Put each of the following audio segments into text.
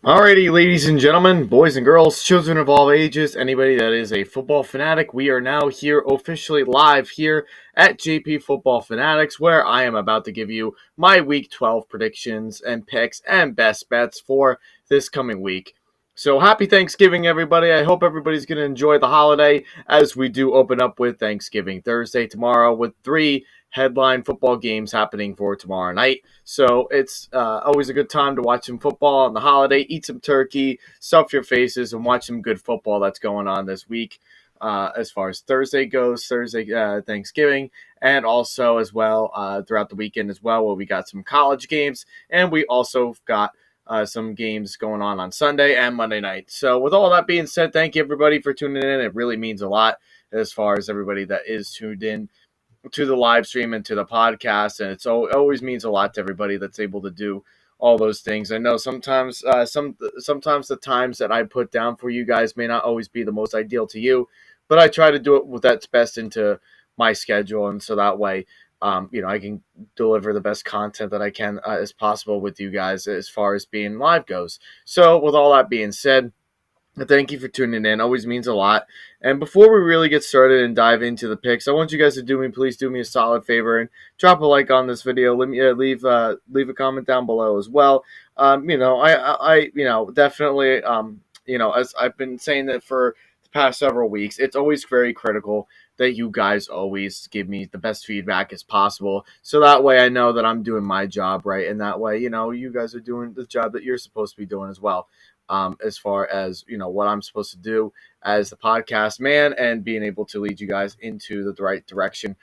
Alrighty, ladies and gentlemen, boys and girls, children of all ages, anybody that is a football fanatic, we are now here officially live here at JP Football Fanatics, where I am about to give you my Week 12 predictions and picks and best bets for this coming week. So happy Thanksgiving, everybody. I hope everybody's going to enjoy the holiday as we do open up with Thanksgiving Thursday tomorrow with three headline football games happening for tomorrow night. So it's always a good time to watch some football on the holiday, eat some turkey, stuff your faces, and watch some good football that's going on this week. As far as Thursday goes, Thanksgiving, and also as well throughout the weekend as well, where we got some college games, and we also got some games going on Sunday and Monday night. So with all that being said, thank you everybody for tuning in. It really means a lot as far as everybody that is tuned in to the live stream and to the podcast, and it always means a lot to everybody that's able to do all those things. I know sometimes sometimes the times that I put down for you guys may not always be the most ideal to you, but I try to do it with that's best into my schedule, and so that way I can deliver the best content that I can as possible with you guys as far as being live goes. So with all that being said, thank you for tuning in. Always means a lot. And before we really get started and dive into the picks, I want you guys to please do me a solid favor and drop a like on this video. Let me leave a comment down below as well. Definitely, as I've been saying that for the past several weeks, it's always very critical that you guys always give me the best feedback as possible. So that way I know that I'm doing my job right. And that way, you guys are doing the job that you're supposed to be doing as well. As far as what I'm supposed to do as the podcast man and being able to lead you guys into the right direction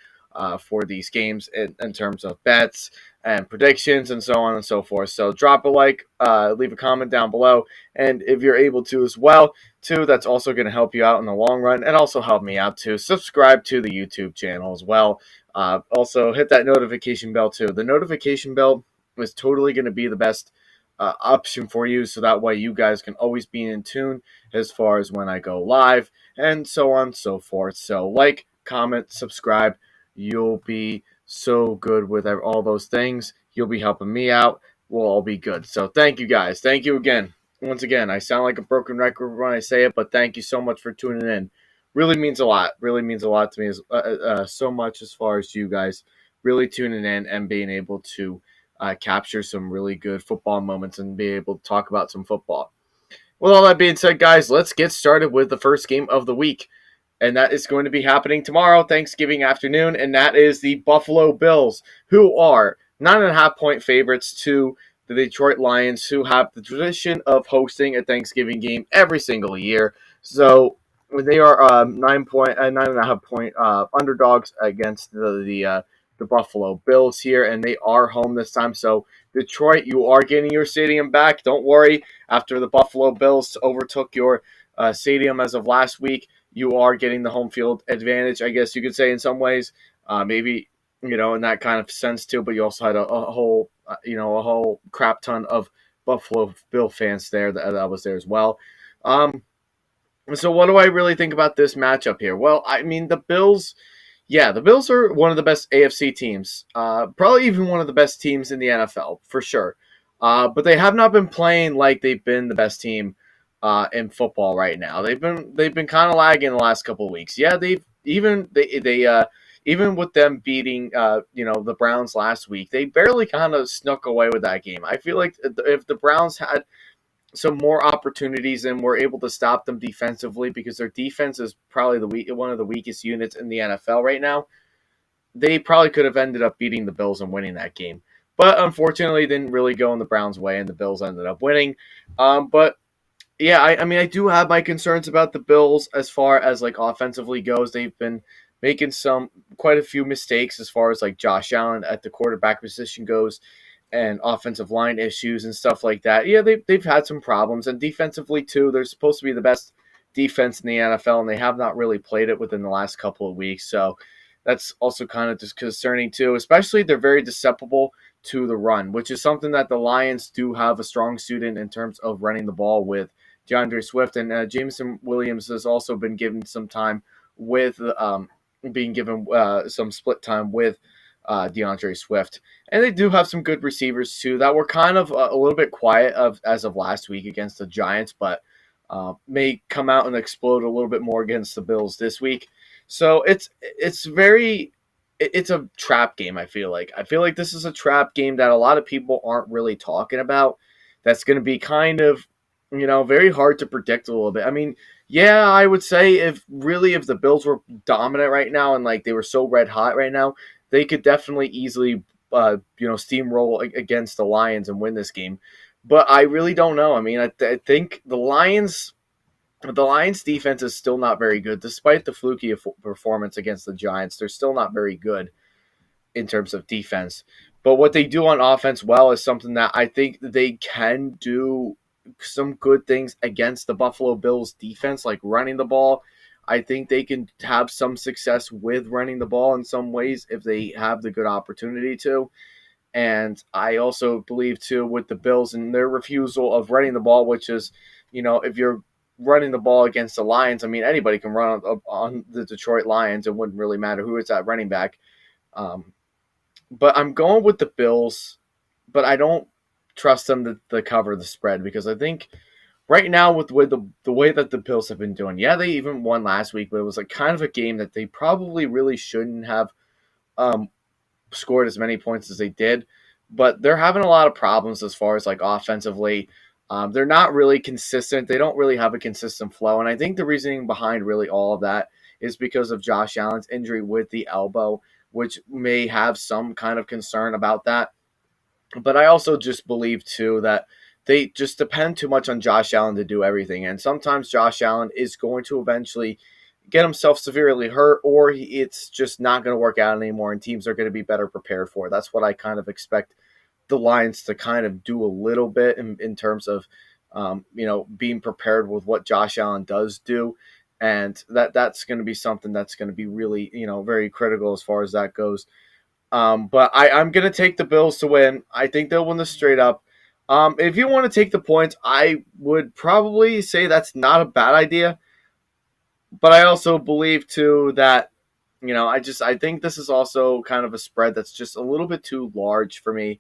for these games in terms of bets and predictions and so on and so forth. So drop a like, leave a comment down below, and if you're able to as well, too, that's also going to help you out in the long run and also help me out too. Subscribe to the YouTube channel as well. Also hit that notification bell too. The notification bell is totally going to be the best option for you, so that way you guys can always be in tune as far as when I go live and so on and so forth. So like, comment, subscribe. You'll be so good with all those things. You'll be helping me out. We'll all be good. So thank you guys. Thank you again. Once again, I sound like a broken record when I say it, but thank you so much for tuning in. Really means a lot. Really means a lot to me. So much as far as you guys really tuning in and being able to capture some really good football moments and be able to talk about some football. With all that being said, guys, let's get started with the first game of the week. And that is going to be happening tomorrow, Thanksgiving afternoon. And that is the Buffalo Bills, who are 9.5-point favorites to the Detroit Lions, who have the tradition of hosting a Thanksgiving game every single year. So they are 9.5 point underdogs against the Buffalo Bills here, and they are home this time. So Detroit, you are getting your stadium back. Don't worry. After the Buffalo Bills overtook your stadium as of last week, you are getting the home field advantage, I guess you could say in some ways. Maybe in that kind of sense too. But you also had a whole crap ton of Buffalo Bill fans there that was there as well. So what do I really think about this matchup here? Well, I mean the Bills. Yeah, the Bills are one of the best AFC teams, probably even one of the best teams in the NFL for sure. But they have not been playing like they've been the best team in football right now. They've been kind of lagging the last couple of weeks. Yeah, even with them beating the Browns last week, they barely kind of snuck away with that game. I feel like if the Browns had some more opportunities and were able to stop them defensively, because their defense is probably one of the weakest units in the NFL right now, they probably could have ended up beating the Bills and winning that game. But unfortunately, it didn't really go in the Browns' way, and the Bills ended up winning. But yeah, I mean, I do have my concerns about the Bills as far as like offensively goes. They've been making quite a few mistakes as far as like Josh Allen at the quarterback position goes, and offensive line issues and stuff like that. Yeah, they've had some problems, and defensively too. They're supposed to be the best defense in the NFL, and they have not really played it within the last couple of weeks. So that's also kind of just concerning too. Especially they're very susceptible to the run, which is something that the Lions do have a strong suit in terms of running the ball with DeAndre Swift, and Jameson Williams has also been given some time with being given some split time with DeAndre Swift. And they do have some good receivers too that were kind of a little bit quiet as of last week against the Giants, but may come out and explode a little bit more against the Bills this week. So it's a trap game. I feel like this is a trap game that a lot of people aren't really talking about. That's going to be kind of very hard to predict a little bit. I mean, yeah, I would say if the Bills were dominant right now and like they were so red hot right now, they could definitely easily steamroll against the Lions and win this game. But I really don't know. I mean, I think the Lions defense is still not very good, despite the fluky performance against the Giants. They're still not very good in terms of defense. But what they do on offense well is something that I think they can do some good things against the Buffalo Bills defense, like running the ball. I think they can have some success with running the ball in some ways if they have the good opportunity to. And I also believe, too, with the Bills and their refusal of running the ball, which is, if you're running the ball against the Lions, I mean, anybody can run on the Detroit Lions. It wouldn't really matter who it's at running back. But I'm going with the Bills, but I don't trust them to cover the spread because I think right now with the way that the Bills have been doing, yeah, they even won last week, but it was like kind of a game that they probably really shouldn't have um, scored as many points as they did. But they're having a lot of problems as far as like offensively. They're not really consistent. They don't really have a consistent flow. And I think the reasoning behind really all of that is because of Josh Allen's injury with the elbow, which may have some kind of concern about that. But I also just believe, too, that they just depend too much on Josh Allen to do everything. And sometimes Josh Allen is going to eventually get himself severely hurt, or it's just not going to work out anymore, and teams are going to be better prepared for it. That's what I kind of expect the Lions to kind of do a little bit in terms of, being prepared with what Josh Allen does do. And that's going to be something that's going to be really, very critical as far as that goes. But I'm going to take the Bills to win. I think they'll win this straight up. If you want to take the points, I would probably say that's not a bad idea. But I also believe, too, that, I think this is also kind of a spread that's just a little bit too large for me.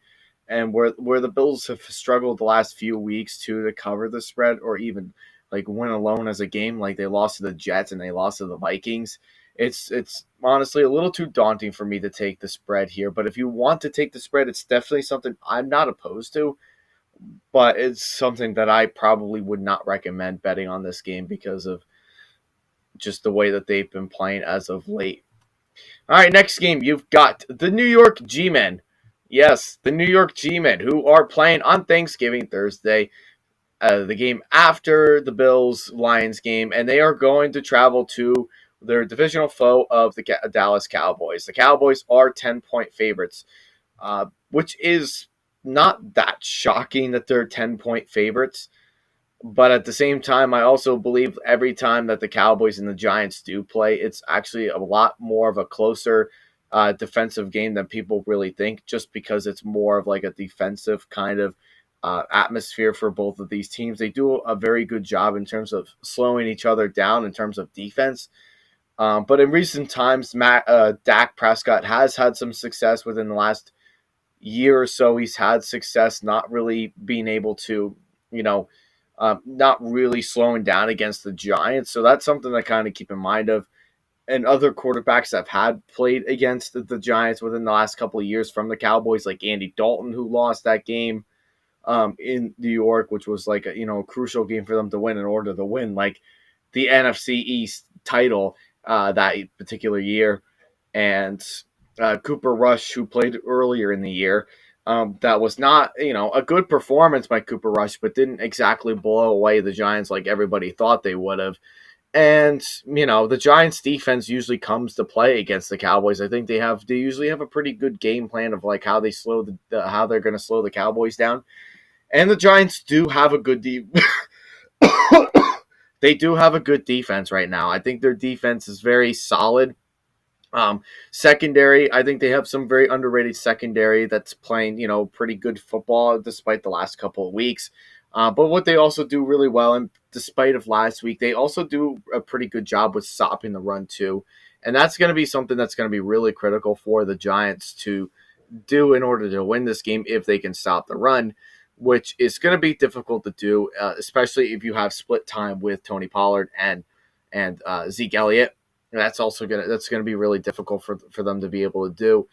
And where the Bills have struggled the last few weeks, too, to cover the spread or even like win alone as a game. Like they lost to the Jets and they lost to the Vikings. It's honestly a little too daunting for me to take the spread here. But if you want to take the spread, it's definitely something I'm not opposed to. But it's something that I probably would not recommend betting on this game because of just the way that they've been playing as of late. All right, next game, you've got the New York G-Men. Yes, the New York G-Men, who are playing on Thanksgiving Thursday, the game after the Bills-Lions game, and they are going to travel to their divisional foe of the Dallas Cowboys. The Cowboys are 10-point favorites, which is not that shocking that they're 10-point favorites. But at the same time, I also believe every time that the Cowboys and the Giants do play, it's actually a lot more of a closer defensive game than people really think, just because it's more of like a defensive kind of atmosphere for both of these teams. They do a very good job in terms of slowing each other down in terms of defense. But in recent times, Dak Prescott has had some success within the last year or so. He's had success not really being able to, not really slowing down against the Giants. So that's something to kind of keep in mind of. And other quarterbacks that have had played against the Giants within the last couple of years from the Cowboys, like Andy Dalton, who lost that game in New York, which was like a crucial game for them to win in order to win like the NFC East title that particular year. And Cooper Rush, who played earlier in the year. That was not, a good performance by Cooper Rush, but didn't exactly blow away the Giants like everybody thought they would have. And, the Giants defense usually comes to play against the Cowboys. I think they usually have a pretty good game plan of like how they how they're going to slow the Cowboys down. And the Giants do have a good they do have a good defense right now. I think their defense is very solid. Secondary, I think they have some very underrated secondary that's playing, pretty good football despite the last couple of weeks. But what they also do really well, and despite of last week, they also do a pretty good job with stopping the run too. And that's going to be something that's going to be really critical for the Giants to do in order to win this game if they can stop the run, which is going to be difficult to do, especially if you have split time with Tony Pollard and Zeke Elliott. That's gonna be really difficult for them to be able to do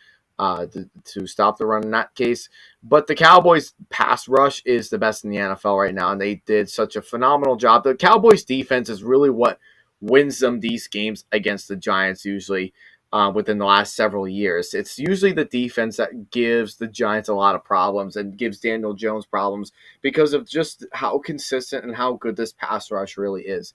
to stop the run in that case. But the Cowboys pass rush is the best in the NFL right now, and they did such a phenomenal job. The Cowboys defense is really what wins them these games against the Giants usually within the last several years. It's usually the defense that gives the Giants a lot of problems and gives Daniel Jones problems because of just how consistent and how good this pass rush really is.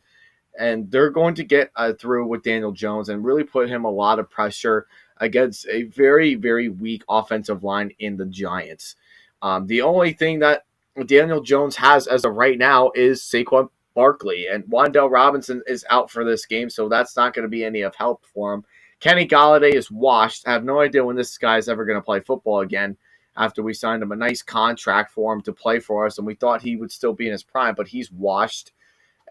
And they're going to get through with Daniel Jones and really put him a lot of pressure against a very, very weak offensive line in the Giants. The only thing that Daniel Jones has as of right now is Saquon Barkley, and Wan'Dale Robinson is out for this game, so that's not going to be any of help for him. Kenny Golladay is washed. I have no idea when this guy's ever going to play football again after we signed him a nice contract for him to play for us, and we thought he would still be in his prime, but he's washed.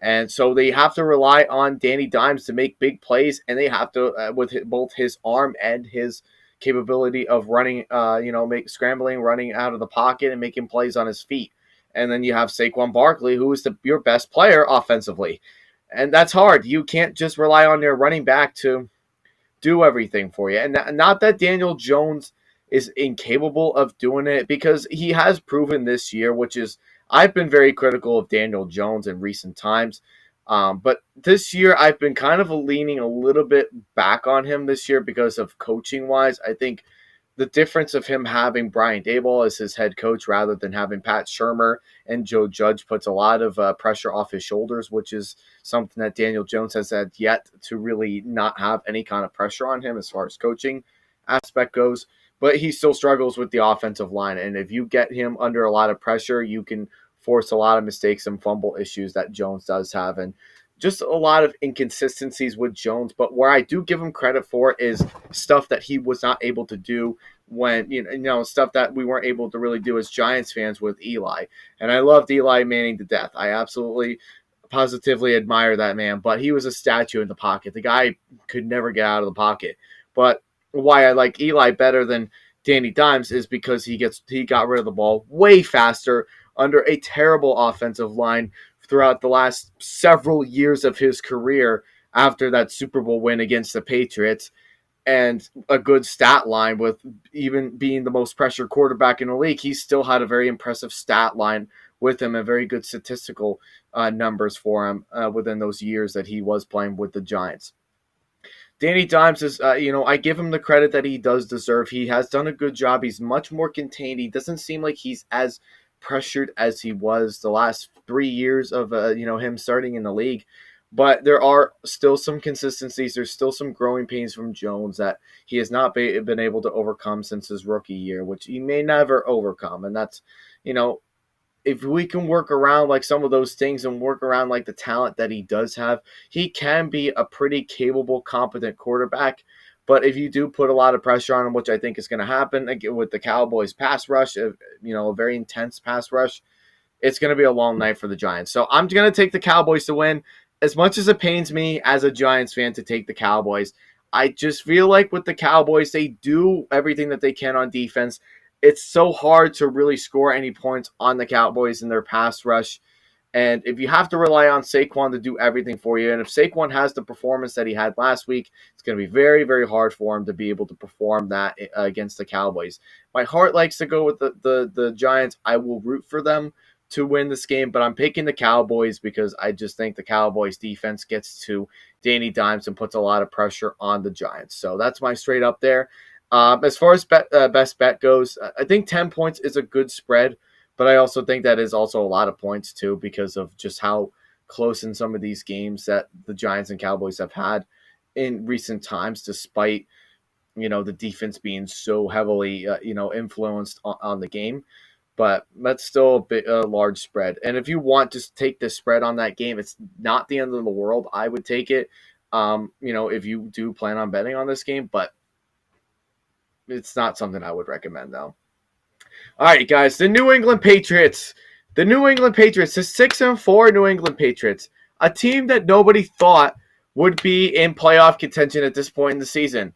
And so they have to rely on Danny Dimes to make big plays, and they have to, with both his arm and his capability of running, scrambling, running out of the pocket and making plays on his feet. And then you have Saquon Barkley, who is your best player offensively. And that's hard. You can't just rely on your running back to do everything for you. And not that Daniel Jones is incapable of doing it, because he has proven this year, which is, I've been very critical of Daniel Jones in recent times. But this year, I've been kind of leaning a little bit back on him this year because of coaching-wise. I think the difference of him having Brian Daboll as his head coach rather than having Pat Shurmur and Joe Judge puts a lot of pressure off his shoulders, which is something that Daniel Jones has had yet to really not have any kind of pressure on him as far as coaching aspect goes. But he still struggles with the offensive line. And if you get him under a lot of pressure, you can force a lot of mistakes and fumble issues that Jones does have. And just a lot of inconsistencies with Jones. But where I do give him credit for is stuff that he was not able to do when, stuff that we weren't able to really do as Giants fans with Eli. And I loved Eli Manning to death. I absolutely, positively admire that man. But he was a statue in the pocket. The guy could never get out of the pocket. But why I like Eli better than Danny Dimes is because he got rid of the ball way faster under a terrible offensive line throughout the last several years of his career after that Super Bowl win against the Patriots, and a good stat line with even being the most pressured quarterback in the league. He still had a very impressive stat line with him and very good statistical numbers for him within those years that he was playing with the Giants. Danny Dimes is, I give him the credit that he does deserve. He has done a good job. He's much more contained. He doesn't seem like he's as pressured as he was the last 3 years of, him starting in the league. But there are still some consistencies. There's still some growing pains from Jones that he has not been able to overcome since his rookie year, which he may never overcome. And that's, if we can work around like some of those things and work around like the talent that he does have, he can be a pretty capable, competent quarterback. But if you do put a lot of pressure on him, which I think is going to happen with the Cowboys pass rush, a very intense pass rush, it's going to be a long night for the Giants. So I'm going to take the Cowboys to win. As much as it pains me as a Giants fan to take the Cowboys, I just feel like with the Cowboys, they do everything that they can on defense. It's so hard to really score any points on the Cowboys in their pass rush. And if you have to rely on Saquon to do everything for you, and if Saquon has the performance that he had last week, it's going to be very, very hard for him to be able to perform that against the Cowboys. My heart likes to go with the Giants. I will root for them to win this game, but I'm picking the Cowboys because I just think the Cowboys defense gets to Danny Dimes and puts a lot of pressure on the Giants. So that's my straight up there. As far as best bet goes, I think 10 points is a good spread, but I also think that is also a lot of points too because of just how close in some of these games that the Giants and Cowboys have had in recent times, despite the defense being so heavily influenced on the game. But that's still a large spread. And if you want to take the spread on that game, it's not the end of the world. I would take it, if you do plan on betting on this game, but it's not something I would recommend, though. All right, guys, the New England Patriots. The 6-4 New England Patriots, a team that nobody thought would be in playoff contention at this point in the season.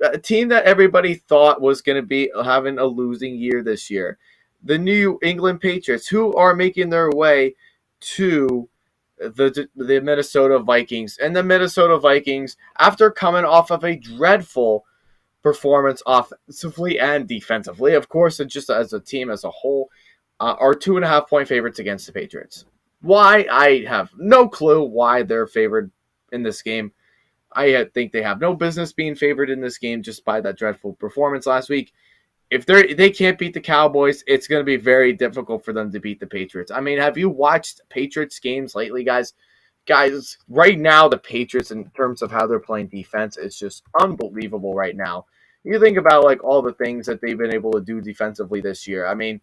A team that everybody thought was going to be having a losing year this year. The New England Patriots, who are making their way to the Minnesota Vikings. And the Minnesota Vikings, after coming off of a dreadful performance offensively and defensively, of course, and just as a team as a whole, are 2.5 point favorites against the Patriots. Why? I have no clue why they're favored in this game. I think they have no business being favored in this game just by that dreadful performance last week. If they can't beat the Cowboys, it's going to be very difficult for them to beat the Patriots. I mean, have you watched Patriots games lately, guys? Guys, right now the Patriots, in terms of how they're playing defense, is just unbelievable right now. You think about like all the things that they've been able to do defensively this year. I mean,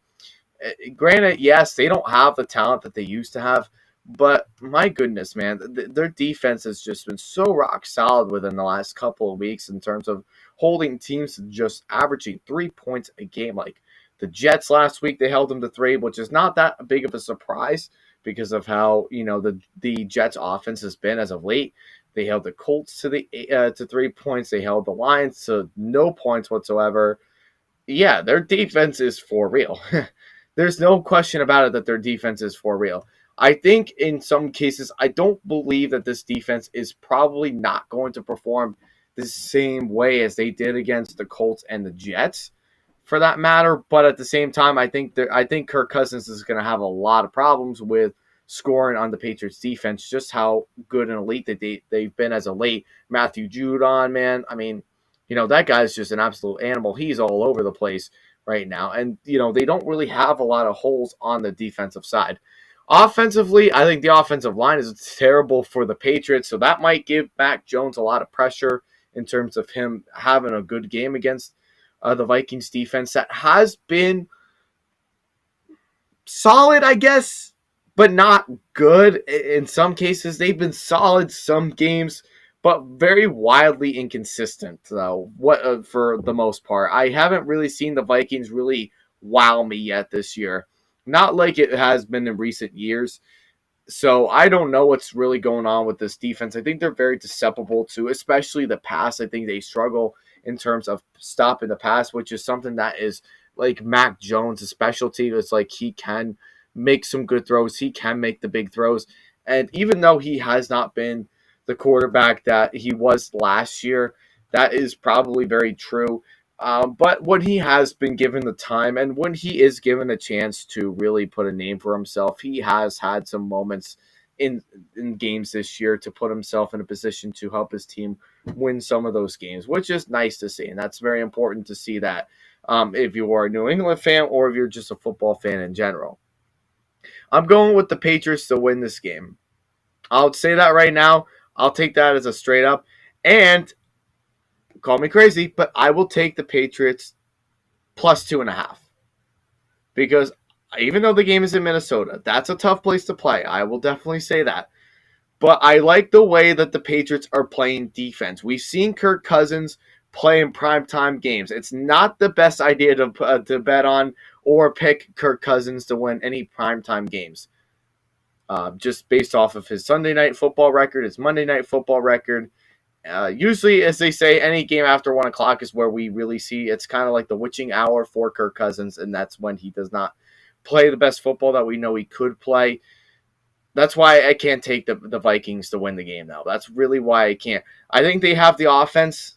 granted, yes, they don't have the talent that they used to have, but my goodness, man, their defense has just been so rock solid within the last couple of weeks in terms of holding teams to just averaging 3 points a game. Like the Jets last week, they held them to 3, which is not that big of a surprise because of how the Jets' offense has been as of late. They held the Colts to 3 points. They held the Lions to no points whatsoever. Yeah, their defense is for real. There's no question about it that their defense is for real. I think in some cases, I don't believe that this defense is probably not going to perform the same way as they did against the Colts and the Jets, for that matter. But at the same time, I think Kirk Cousins is going to have a lot of problems with scoring on the Patriots defense. Just how good and elite that they've been as of late. Matthew Judon, man. I mean, that guy's just an absolute animal. He's all over the place right now. And, they don't really have a lot of holes on the defensive side. Offensively, I think the offensive line is terrible for the Patriots, so that might give Mac Jones a lot of pressure in terms of him having a good game against the Vikings defense that has been solid, I guess, but not good. In some cases, they've been solid some games, but very wildly inconsistent, though, for the most part. I haven't really seen the Vikings really wow me yet this year. Not like it has been in recent years. So I don't know what's really going on with this defense. I think they're very susceptible to, especially the pass. I think they struggle in terms of stopping the pass, which is something that is like Mac Jones' specialty. It's like he can make some good throws. He can make the big throws. And even though he has not been the quarterback that he was last year, that is probably very true. But when he has been given the time and when he is given a chance to really put a name for himself, he has had some moments in games this year to put himself in a position to help his team win some of those games, which is nice to see. And that's very important to see that if you are a New England fan or if you're just a football fan in general. I'm going with the Patriots to win this game. I'll say that right now. I'll take that as a straight up. And call me crazy, but I will take the Patriots plus 2.5. Because even though the game is in Minnesota, that's a tough place to play. I will definitely say that. But I like the way that the Patriots are playing defense. We've seen Kirk Cousins play in primetime games. It's not the best idea to bet on or pick Kirk Cousins to win any primetime games. Just based off of his Sunday night football record, his Monday night football record. Usually, as they say, any game after 1 o'clock is where we really see it's kind of like the witching hour for Kirk Cousins, and that's when he does not play the best football that we know he could play. That's why I can't take the Vikings to win the game, though. That's really why I can't. I think they have the offense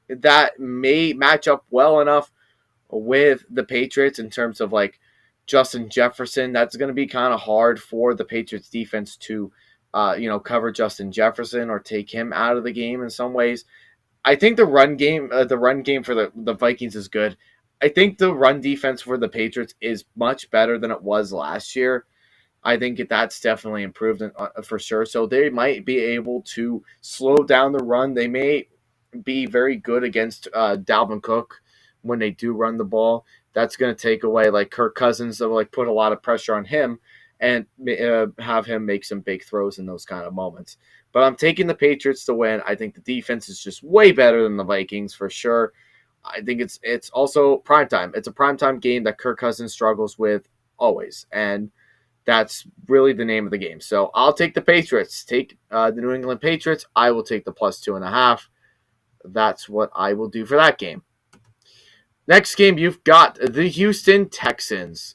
that may match up well enough with the Patriots in terms of like Justin Jefferson. That's going to be kind of hard for the Patriots defense to cover Justin Jefferson or take him out of the game in some ways. I think the run game for the Vikings is good. I think the run defense for the Patriots is much better than it was last year. I think that's definitely improved for sure. So they might be able to slow down the run. They may be very good against Dalvin Cook when they do run the ball. That's going to take away like Kirk Cousins. They'll like put a lot of pressure on him and have him make some big throws in those kind of moments. But I'm taking the Patriots to win. I think the defense is just way better than the Vikings for sure. I think it's also primetime. It's a primetime game that Kirk Cousins struggles with always. And That's really the name of the game. So I'll take the Patriots. Take the New England Patriots. I will take the +2.5. That's what I will do for that game. Next game, you've got the Houston Texans,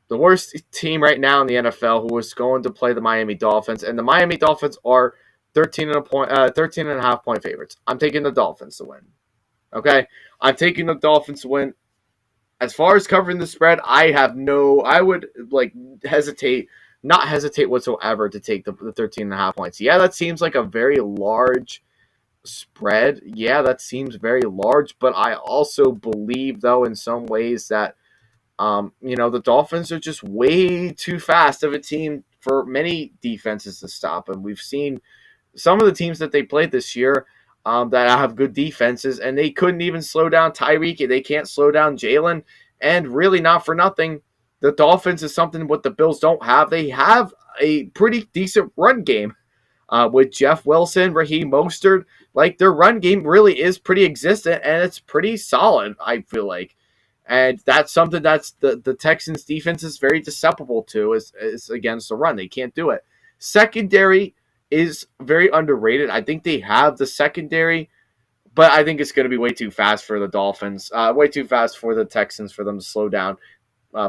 the worst team right now in the NFL, who is going to play the Miami Dolphins, and the Miami Dolphins are 13.5 point favorites. I'm taking the Dolphins to win. Okay, I'm taking the Dolphins to win. As far as covering the spread, I would like not hesitate whatsoever to take the 13.5 points. Yeah, that seems like a very large spread. Yeah, that seems very large, but I also believe, though, in some ways that the Dolphins are just way too fast of a team for many defenses to stop. And we've seen some of the teams that they played this year that have good defenses, and they couldn't even slow down Tyreek. They can't slow down Jalen. And really, not for nothing, the Dolphins is something what the Bills don't have. They have a pretty decent run game with Jeff Wilson, Raheem Mostert. Like, their run game really is pretty existent, and it's pretty solid, I feel like. And that's something that's the Texans defense is very susceptible to is against the run. They can't do it. Secondary is very underrated. I think they have the secondary, but I think it's going to be way too fast for the Dolphins. Way too fast for the Texans for them to slow down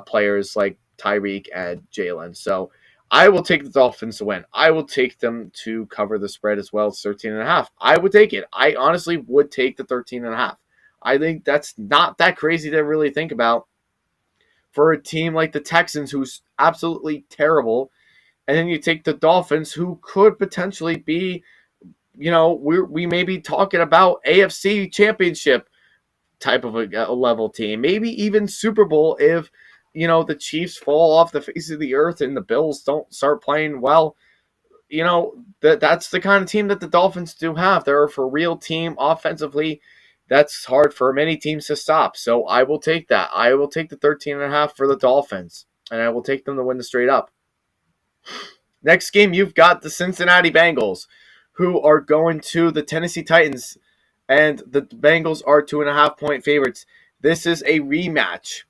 players like Tyreek and Jalen. So I will take the Dolphins to win. I will take them to cover the spread as well. It's 13.5. I would take it. I honestly would take the 13.5. I think that's not that crazy to really think about for a team like the Texans, who's absolutely terrible. And then you take the Dolphins, who could potentially be, we may be talking about AFC Championship type of a level team, maybe even Super Bowl if the Chiefs fall off the face of the earth and the Bills don't start playing well. That's the kind of team that the Dolphins do have. They're a for real team offensively. That's hard for many teams to stop. So I will take that. I will take the 13.5 for the Dolphins, and I will take them to win the straight up. Next game, you've got the Cincinnati Bengals, who are going to the Tennessee Titans, and the Bengals are 2.5 point favorites. This is a rematch.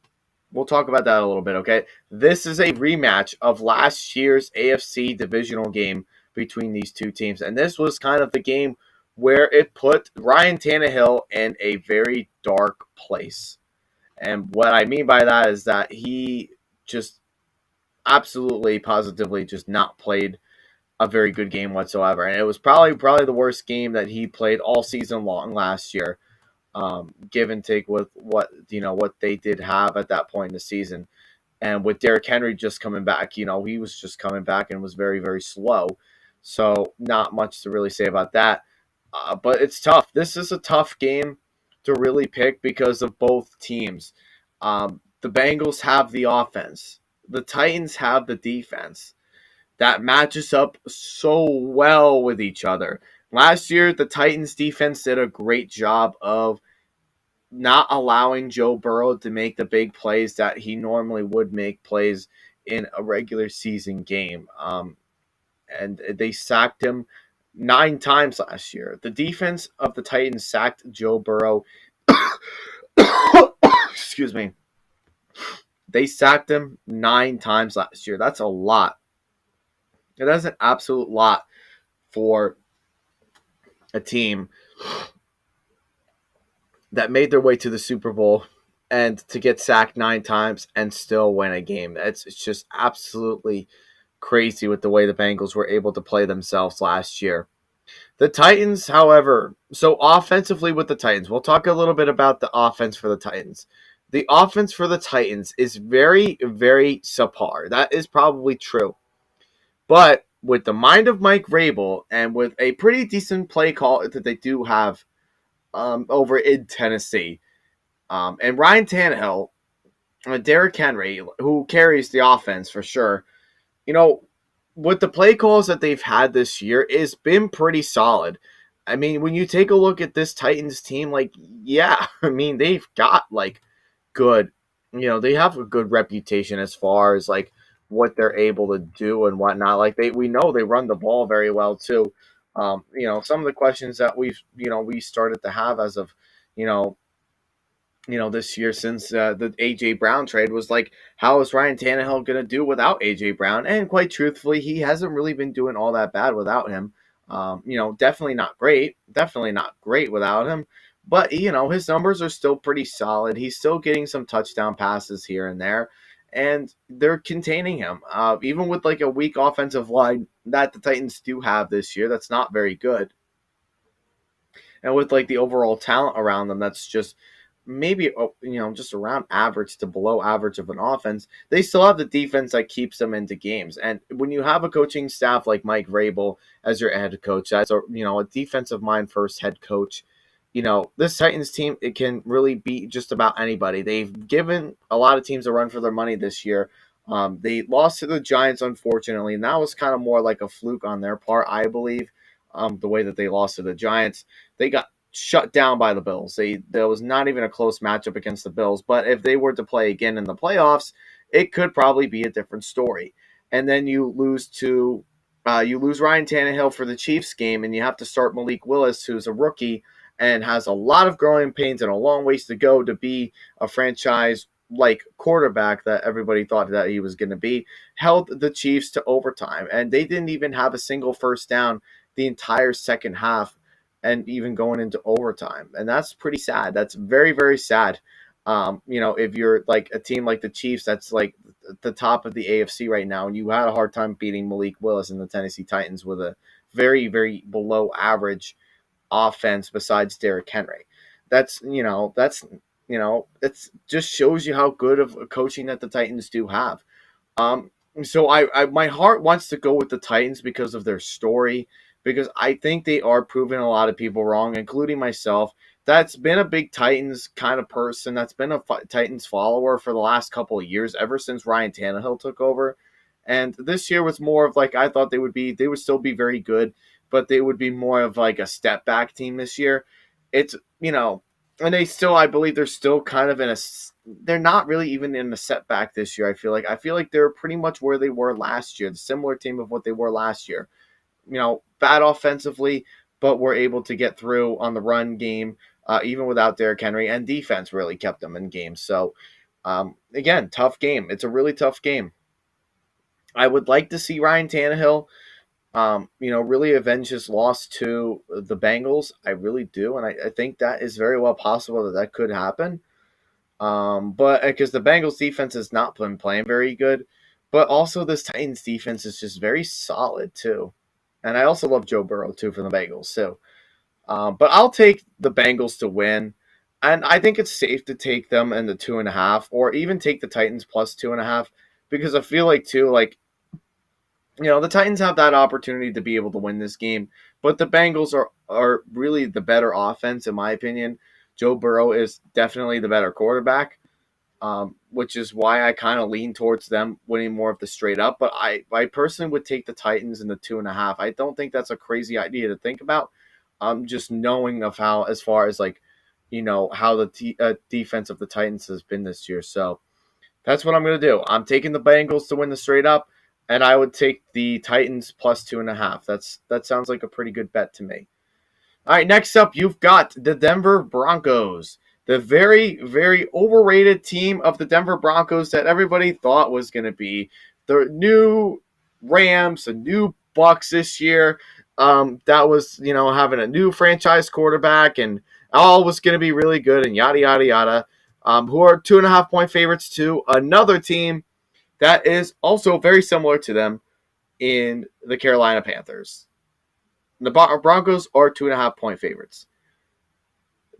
We'll talk about that a little bit, okay? This is a rematch of last year's AFC divisional game between these two teams, and this was kind of the game where it put Ryan Tannehill in a very dark place. And what I mean by that is that he just absolutely, positively just not played a very good game whatsoever. And it was probably the worst game that he played all season long last year, give and take with what they did have at that point in the season. And with Derrick Henry just coming back, he was just coming back and was very, very slow. So not much to really say about that. But it's tough. This is a tough game to really pick because of both teams. The Bengals have the offense. The Titans have the defense. That matches up so well with each other. Last year, the Titans defense did a great job of not allowing Joe Burrow to make the big plays that he normally would make plays in a regular season game. And they sacked him 9 times last year. The defense of the Titans sacked Joe Burrow. Excuse me. They sacked him 9 times last year. That's a lot. That's an absolute lot for a team that made their way to the Super Bowl and to get sacked 9 times and still win a game. It's just absolutely crazy with the way the Bengals were able to play themselves last year. The Titans, however, so offensively with the Titans, we'll talk a little bit about the offense for the Titans. The offense for the Titans is very, very subpar. That is probably true. But with the mind of Mike Vrabel and with a pretty decent play call that they do have over in Tennessee, and Ryan Tannehill, Derrick Henry, who carries the offense for sure, with the play calls that they've had this year, it's been pretty solid. I mean, when you take a look at this Titans team, they've got good, they have a good reputation as far as what they're able to do and whatnot. We know they run the ball very well too. Some of the questions that we started to have as of, this year since the AJ Brown trade was like, how is Ryan Tannehill going to do without AJ Brown? And quite truthfully, he hasn't really been doing all that bad without him. Definitely not great. Definitely not great without him. But, his numbers are still pretty solid. He's still getting some touchdown passes here and there. And they're containing him. Even with like a weak offensive line that the Titans do have this year, that's not very good, and with like the overall talent around them that's just maybe just around average to below average of an offense, they still have the defense that keeps them into games. And when you have a coaching staff like Mike Vrabel as your head coach, that's a defensive mind first head coach. This Titans team, it can really beat just about anybody. They've given a lot of teams a run for their money this year. They lost to the Giants, unfortunately, and that was kind of more like a fluke on their part, I believe. The way that they lost to the Giants, they got shut down by the Bills. There was not even a close matchup against the Bills. But if they were to play again in the playoffs, it could probably be a different story. And then you lose Ryan Tannehill for the Chiefs game, and you have to start Malik Willis, who's a rookie and has a lot of growing pains and a long ways to go to be a franchise like quarterback that everybody thought that he was going to be. Held the Chiefs to overtime, and they didn't even have a single first down the entire second half and even going into overtime. And that's pretty sad. That's very, very sad. If you're like a team like the Chiefs, that's like the top of the AFC right now, and you had a hard time beating Malik Willis and the Tennessee Titans with a very, very below average offense besides Derrick Henry. It's just shows you how good of a coaching that the Titans do have. Um, so my heart wants to go with the Titans because of their story, because I think they are proving a lot of people wrong, including myself. That's been a big Titans kind of person. That's been a Titans follower for the last couple of years, ever since Ryan Tannehill took over. And this year was more of like I thought they would still be very good, but they would be more of like a step back team this year. It's and I believe they're still kind of they're not really even in a setback this year. I feel like they're pretty much where they were last year, the similar team of what they were last year. Bad offensively, but were able to get through on the run game, even without Derrick Henry, and defense really kept them in games. So, again, tough game. It's a really tough game. I would like to see Ryan Tannehill, really avenge his loss to the Bengals. I really do, and I think that is very well possible that could happen. But because the Bengals defense has not been playing very good, but also this Titans defense is just very solid too. And I also love Joe Burrow too from the Bengals. So, but I'll take the Bengals to win, and I think it's safe to take them in the 2.5, or even take the Titans plus 2.5, because I feel like too, like the Titans have that opportunity to be able to win this game, but the Bengals are really the better offense in my opinion. Joe Burrow is definitely the better quarterback, which is why I kind of lean towards them winning more of the straight up. But I personally would take the Titans in the 2.5. I don't think that's a crazy idea to think about. Just knowing of how, as far as like, how the defense of the Titans has been this year. So that's what I'm going to do. I'm taking the Bengals to win the straight up, and I would take the Titans plus 2.5. That sounds like a pretty good bet to me. All right, next up, you've got the Denver Broncos, the very, very overrated team of the Denver Broncos that everybody thought was going to be the new Rams, the new Bucks this year. That was, having a new franchise quarterback, and all was going to be really good, and yada, yada, yada. Who are 2.5-point favorites to another team that is also very similar to them in the Carolina Panthers. The Broncos are 2.5-point favorites.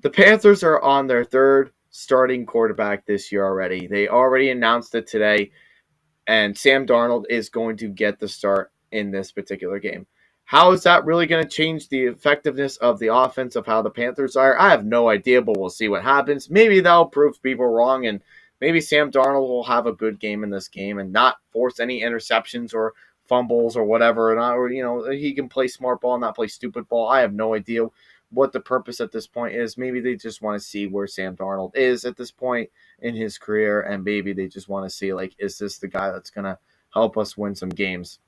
The Panthers are on their third starting quarterback this year already. They already announced it today, and Sam Darnold is going to get the start in this particular game. How is that really going to change the effectiveness of the offense of how the Panthers are? I have no idea, but we'll see what happens. Maybe that'll prove people wrong, and maybe Sam Darnold will have a good game in this game and not force any interceptions or fumbles or whatever. Or he can play smart ball, not play stupid ball. I have no idea what the purpose at this point is. Maybe they just want to see where Sam Darnold is at this point in his career, and maybe they just want to see, like, is this the guy that's going to help us win some games?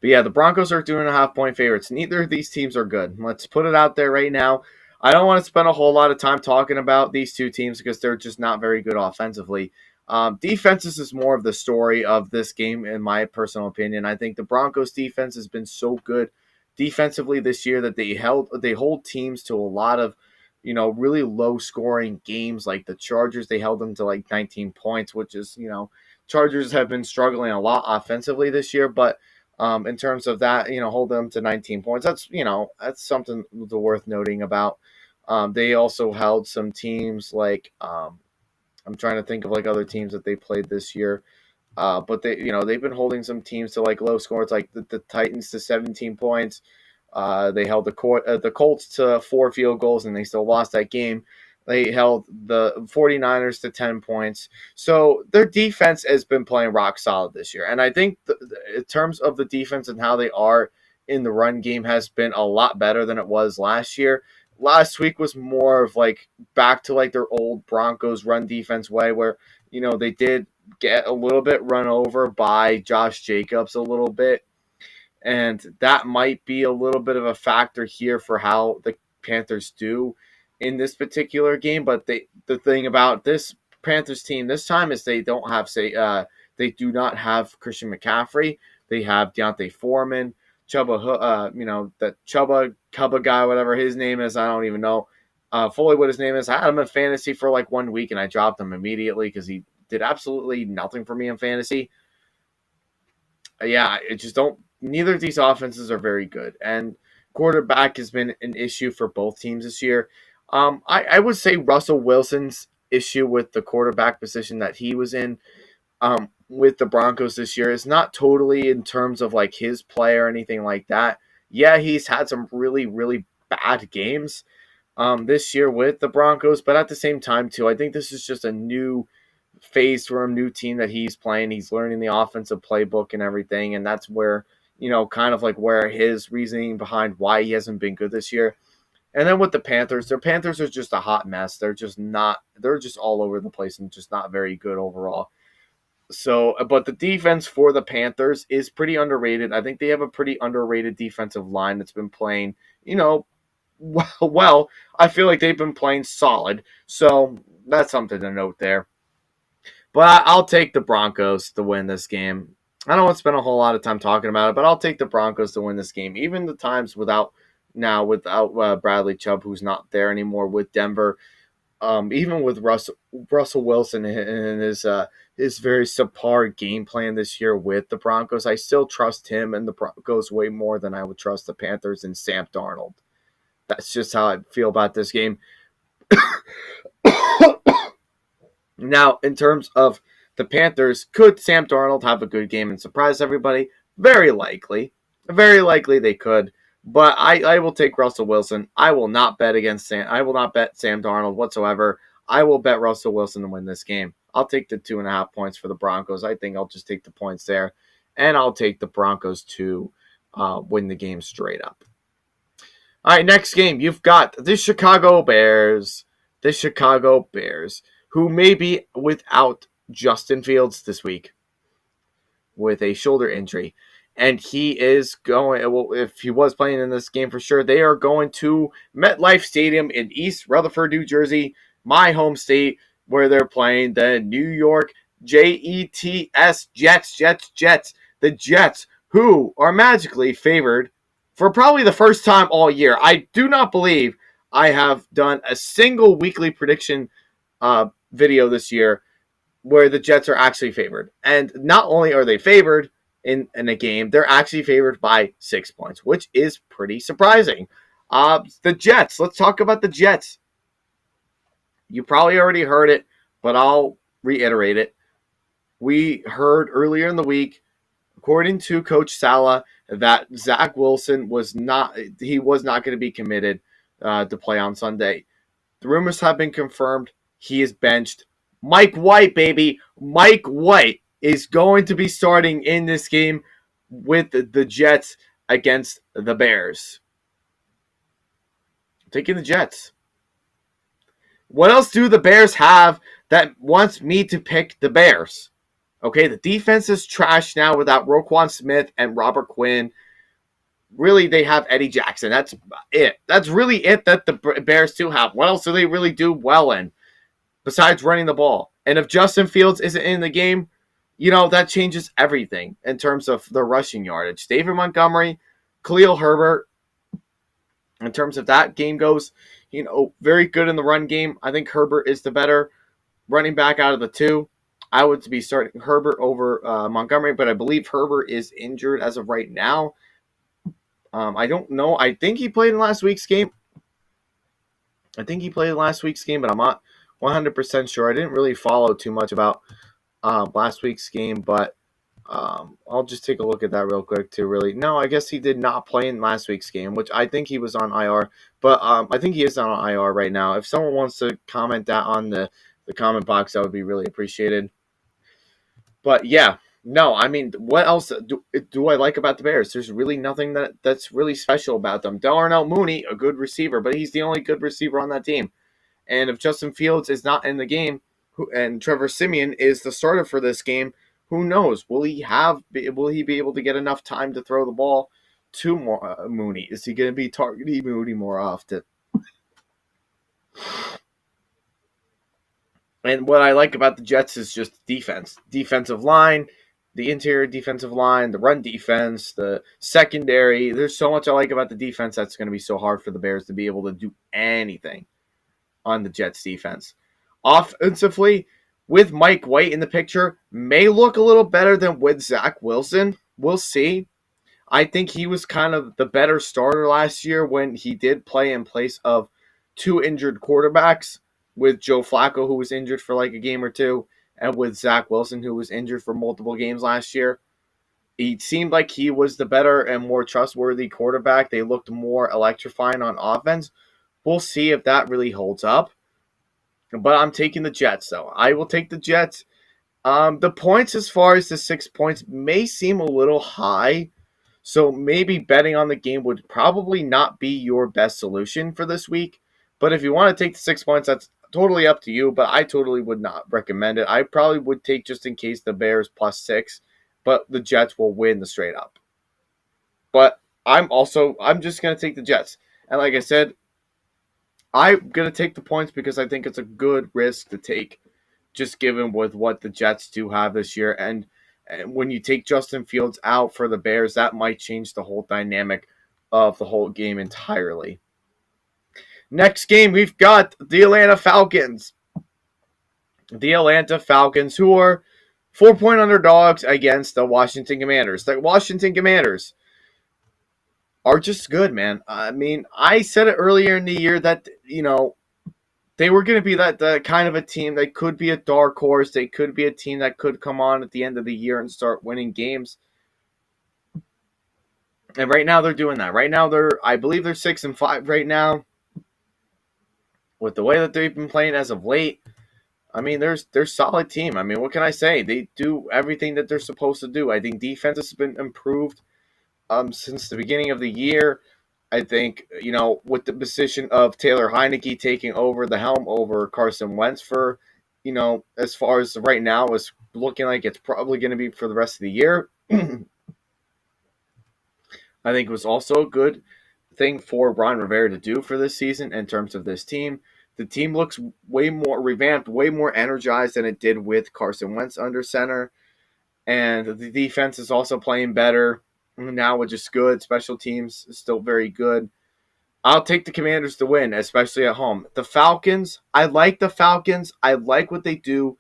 But yeah, the Broncos are 2.5-point favorites. Neither of these teams are good. Let's put it out there right now. I don't want to spend a whole lot of time talking about these two teams because they're just not very good offensively. Defenses is more of the story of this game, in my personal opinion. I think the Broncos' defense has been so good defensively this year that they hold teams to a lot of, really low scoring games. Like the Chargers, they held them to like 19 points, which is, Chargers have been struggling a lot offensively this year, but in terms of that, hold them to 19 points. That's something worth noting about. They also held some teams like I'm trying to think of like other teams that they played this year. But they've been holding some teams to like low scores, like the Titans to 17 points. They held the Colts to 4 field goals, and they still lost that game. They held the 49ers to 10 points. So their defense has been playing rock solid this year. And I think in terms of the defense and how they are in the run game has been a lot better than it was last year. Last week was more of like back to like their old Broncos run defense way where, they did get a little bit run over by Josh Jacobs a little bit. And that might be a little bit of a factor here for how the Panthers do in this particular game. But the thing about this Panthers team this time is they do not have Christian McCaffrey. They have Deontay Foreman, that Cubba guy, whatever his name is. I don't even know fully what his name is. I had him in fantasy for like 1 week and I dropped him immediately because he did absolutely nothing for me in fantasy. Yeah, it just don't. Neither of these offenses are very good, and quarterback has been an issue for both teams this year. I would say Russell Wilson's issue with the quarterback position that he was in with the Broncos this year is not totally in terms of like his play or anything like that. Yeah, he's had some really, really bad games this year with the Broncos, but at the same time, too, I think this is just a new phase for a new team that he's playing. He's learning the offensive playbook and everything, and that's where, kind of like where his reasoning behind why he hasn't been good this year. And then with the Panthers, their Panthers are just a hot mess. They're just all over the place and just not very good overall. So, but the defense for the Panthers is pretty underrated. I think they have a pretty underrated defensive line that's been playing, well, I feel like they've been playing solid. So that's something to note there. But I'll take the Broncos to win this game. I don't want to spend a whole lot of time talking about it, but I'll take the Broncos to win this game. Even the times without Bradley Chubb, who's not there anymore with Denver, even with Russell Wilson and his very subpar game plan this year with the Broncos, I still trust him and the Broncos way more than I would trust the Panthers and Sam Darnold. That's just how I feel about this game. Now, in terms of the Panthers, could Sam Darnold have a good game and surprise everybody? Very likely. Very likely they could. But I will take Russell Wilson. I will not bet Sam Darnold whatsoever. I will bet Russell Wilson to win this game. I'll take the 2.5 points for the Broncos. I think I'll just take the points there. And I'll take the Broncos to win the game straight up. All right, next game. You've got the Chicago Bears. The Chicago Bears, who may be without Justin Fields this week with a shoulder injury. And he is going, well, if he was playing in this game for sure, they are going to MetLife Stadium in East Rutherford, New Jersey, my home state, where they're playing the New York Jets. The Jets, who are magically favored for probably the first time all year. I do not believe I have done a single weekly prediction video this year where the Jets are actually favored. And not only are they favored in a game, they're actually favored by 6 points, which is pretty surprising. The Jets, let's talk about the Jets. You probably already heard it, but I'll reiterate it. We heard earlier in the week, according to Coach Saleh, that Zach Wilson was not going to be committed to play on Sunday. The rumors have been confirmed. He is benched. Mike White, baby. Mike White is going to be starting in this game with the Jets against the Bears. I'm taking the Jets. What else do the Bears have that wants me to pick the Bears? Okay, the defense is trash now without Roquan Smith and Robert Quinn. really they have Eddie Jackson. That's it. That's really it that the Bears do have. What else do they really do well in besides running the ball? And if Justin Fields isn't in the game, that changes everything in terms of the rushing yardage. David Montgomery, Khalil Herbert, in terms of that game goes, very good in the run game. I think Herbert is the better running back out of the two. I would be starting Herbert over Montgomery, but I believe Herbert is injured as of right now. I don't know. I think he played in last week's game. But I'm not 100% sure. I didn't really follow too much about last week's game, but I'll just take a look at that real quick to really. No, I guess he did not play in last week's game, which I think he was on IR, but I think he is on IR right now. If someone wants to comment that on the comment box, that would be really appreciated. But yeah, no, I mean, what else do I like about the Bears? There's really nothing that's really special about them. Darnell Mooney, a good receiver, but he's the only good receiver on that team. And if Justin Fields is not in the game, and Trevor Siemian is the starter for this game, who knows? Will he be able to get enough time to throw the ball to Mooney? Is he going to be targeting Mooney more often? And what I like about the Jets is just defense. Defensive line, the interior defensive line, the run defense, the secondary. There's so much I like about the defense that's going to be so hard for the Bears to be able to do anything on the Jets defense. Offensively, with Mike White in the picture, may look a little better than with Zach Wilson. We'll see. I think he was kind of the better starter last year when he did play in place of two injured quarterbacks, with Joe Flacco, who was injured for like a game or two, and with Zach Wilson, who was injured for multiple games last year. It seemed like he was the better and more trustworthy quarterback. They looked more electrifying on offense. We'll see if that really holds up. But I'm taking the Jets, though. I will take the Jets. The points, as far as the 6 points, may seem a little high. So maybe betting on the game would probably not be your best solution for this week. But if you want to take the 6 points, that's totally up to you. But I totally would not recommend it. I probably would take just in case the Bears +6. But the Jets will win the straight up. But I'm just going to take the Jets. And like I said, I'm going to take the points because I think it's a good risk to take, just given with what the Jets do have this year. And when you take Justin Fields out for the Bears, that might change the whole dynamic of the whole game entirely. Next game, we've got the Atlanta Falcons. The Atlanta Falcons, who are 4-point underdogs against the Washington Commanders. The Washington Commanders are just good, man. I mean, I said it earlier in the year that, they were going to be that kind of a team that could be a dark horse. They could be a team that could come on at the end of the year and start winning games. And right now they're doing that. Right now I believe they're 6-5 right now. With the way that they've been playing as of late, I mean, they're a solid team. I mean, what can I say? They do everything that they're supposed to do. I think defense has been improved since the beginning of the year. I think, with the position of Taylor Heineke taking over the helm over Carson Wentz for, as far as right now, is looking like it's probably going to be for the rest of the year. I think it was also a good thing for Ron Rivera to do for this season in terms of this team. The team looks way more revamped, way more energized than it did with Carson Wentz under center. And the defense is also playing better now, which is good. Special teams is still very good. I'll take the Commanders to win, especially at home. The Falcons, I like the Falcons. I like what they do.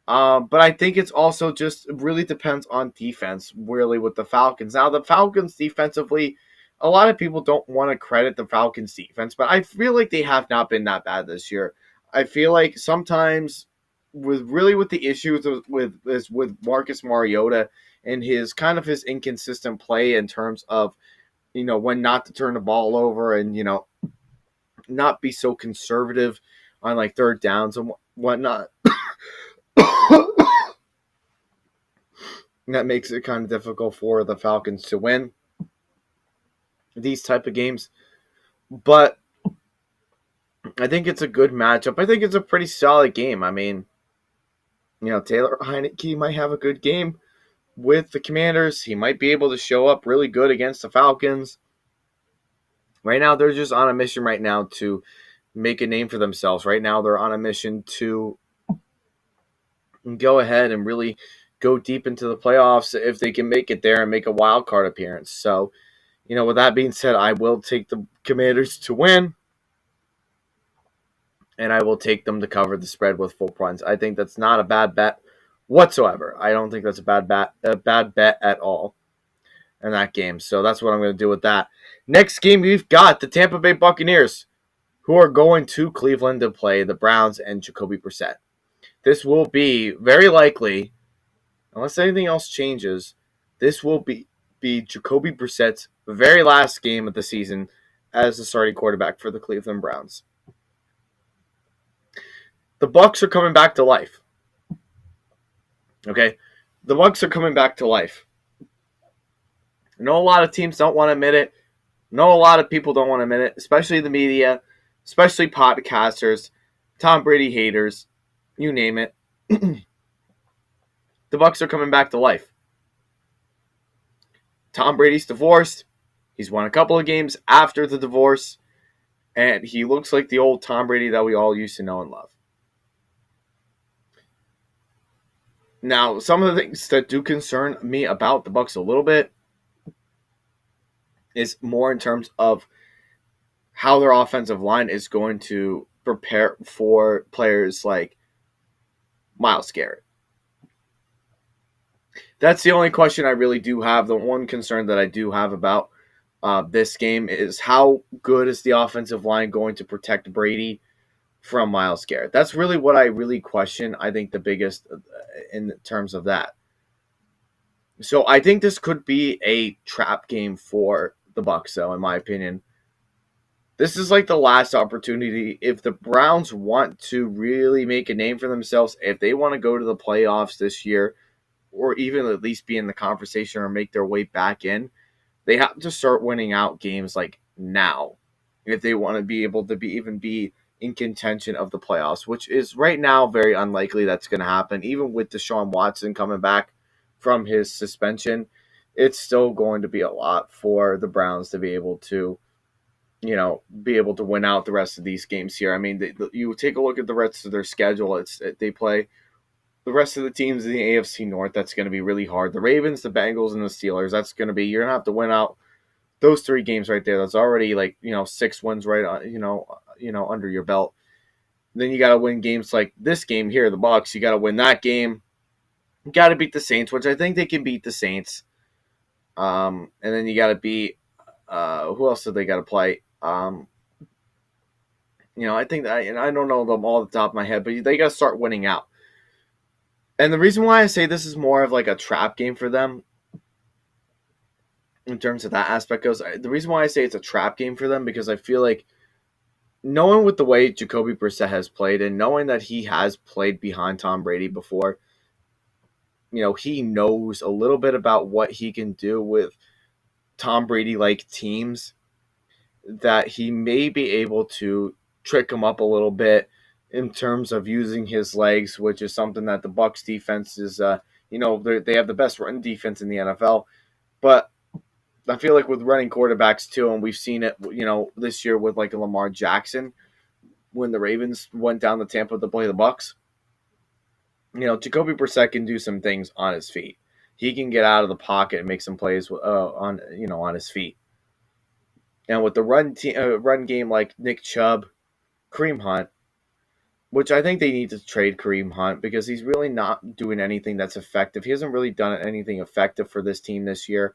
But I think it's also just really depends on defense, really, with the Falcons. Now, the Falcons defensively, a lot of people don't want to credit the Falcons defense, but I feel like they have not been that bad this year. I feel like sometimes with the issues with Marcus Mariota and his inconsistent play in terms of, when not to turn the ball over and, not be so conservative on like third downs and whatnot. That makes it kind of difficult for the Falcons to win these type of games. But I think it's a good matchup. I think it's a pretty solid game. I mean, Taylor Heineke might have a good game with the Commanders. He might be able to show up really good against the Falcons. Right now, they're just on a mission right now to make a name for themselves. Right now, they're on a mission to go ahead and really go deep into the playoffs if they can make it there and make a wild card appearance. So, with that being said, I will take the Commanders to win, and I will take them to cover the spread with full points. I think that's not a bad bet whatsoever. I don't think that's a bad bet at all in that game. So that's what I'm going to do with that. Next game, we've got the Tampa Bay Buccaneers, who are going to Cleveland to play the Browns and Jacoby Brissett. This will be very likely, unless anything else changes, this will be Jacoby Brissett's very last game of the season as the starting quarterback for the Cleveland Browns. The Bucs are coming back to life. Okay? The Bucs are coming back to life. I know a lot of teams don't want to admit it. I know a lot of people don't want to admit it, especially the media, especially podcasters, Tom Brady haters, you name it. The Bucs are coming back to life. Tom Brady's divorced. He's won a couple of games after the divorce, and he looks like the old Tom Brady that we all used to know and love. Now, some of the things that do concern me about the Bucs a little bit is more in terms of how their offensive line is going to prepare for players like Myles Garrett. That's the only question I really do have. The one concern that I do have about this game is how good is the offensive line going to protect Brady from Myles Garrett? That's really what I really question. I think the biggest in terms of that. So I think this could be a trap game for the Bucs, though, in my opinion. This is like the last opportunity. If the Browns want to really make a name for themselves, if they want to go to the playoffs this year, or even at least be in the conversation or make their way back in, they have to start winning out games like now if they want to be able to be in contention of the playoffs, which is right now very unlikely that's going to happen. Even with Deshaun Watson coming back from his suspension, it's still going to be a lot for the Browns to be able to, be able to win out the rest of these games here. I mean, you take a look at the rest of their schedule. They play the rest of the teams in the AFC North. That's going to be really hard. The Ravens, the Bengals, and the Steelers. That's going to be, you're going to have to win out those three games right there. That's already 6 wins right on, under your belt. Then you got to win games like this game here, the Bucs. You got to win that game. You got to beat the Saints, which I think they can beat the Saints. And then you got to beat who else do they got to play? I think that, and I don't know them all at the top of my head, but they got to start winning out. And the reason why I say this is more of like a trap game for them in terms of that aspect goes, the reason why I say it's a trap game for them, because I feel like knowing with the way Jacoby Brissett has played and knowing that he has played behind Tom Brady before, he knows a little bit about what he can do with Tom Brady-like teams, that he may be able to trick him up a little bit in terms of using his legs, which is something that the Bucs defense is, they have the best run defense in the NFL. But I feel like with running quarterbacks too, and we've seen it, this year with like Lamar Jackson when the Ravens went down to Tampa to play the Bucs. Jacoby Brissett can do some things on his feet. He can get out of the pocket and make some plays on his feet. And with the run game like Nick Chubb, Kareem Hunt, which I think they need to trade Kareem Hunt because he's really not doing anything that's effective. He hasn't really done anything effective for this team this year.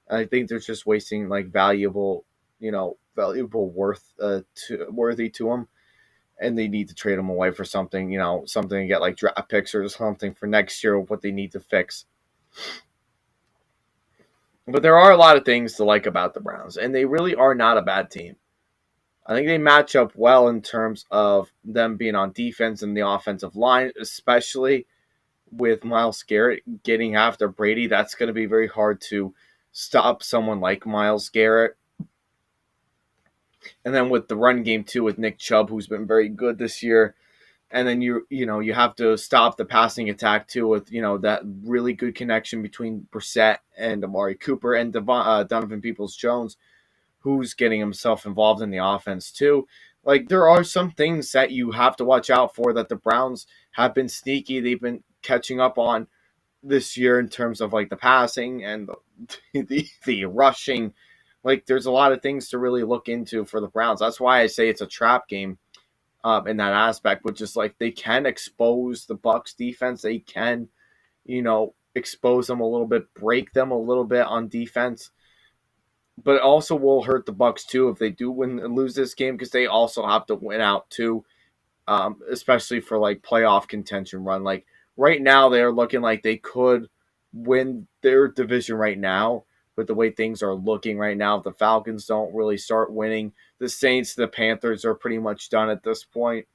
I think they're just wasting valuable worthy to him, and they need to trade him away for something, something to get like draft picks or something for next year. What they need to fix. But there are a lot of things to like about the Browns, and they really are not a bad team. I think they match up well in terms of them being on defense and the offensive line, especially with Myles Garrett getting after Brady. That's going to be very hard to stop someone like Myles Garrett. And then with the run game too, with Nick Chubb, who's been very good this year. And then you have to stop the passing attack too with that really good connection between Brissett and Amari Cooper and Donovan Peoples-Jones, who's getting himself involved in the offense too. Like there are some things that you have to watch out for that the Browns have been sneaky. They've been catching up on this year in terms of like the passing and the rushing. Like there's a lot of things to really look into for the Browns. That's why I say it's a trap game in that aspect, which is like they can expose the Bucks defense. They can, expose them a little bit, break them a little bit on defense. But it also will hurt the Bucks too if they do win and lose this game because they also have to win out too, especially for like playoff contention run. Like right now, they're looking like they could win their division right now. With the way things are looking right now, if the Falcons don't really start winning, the Saints, the Panthers are pretty much done at this point.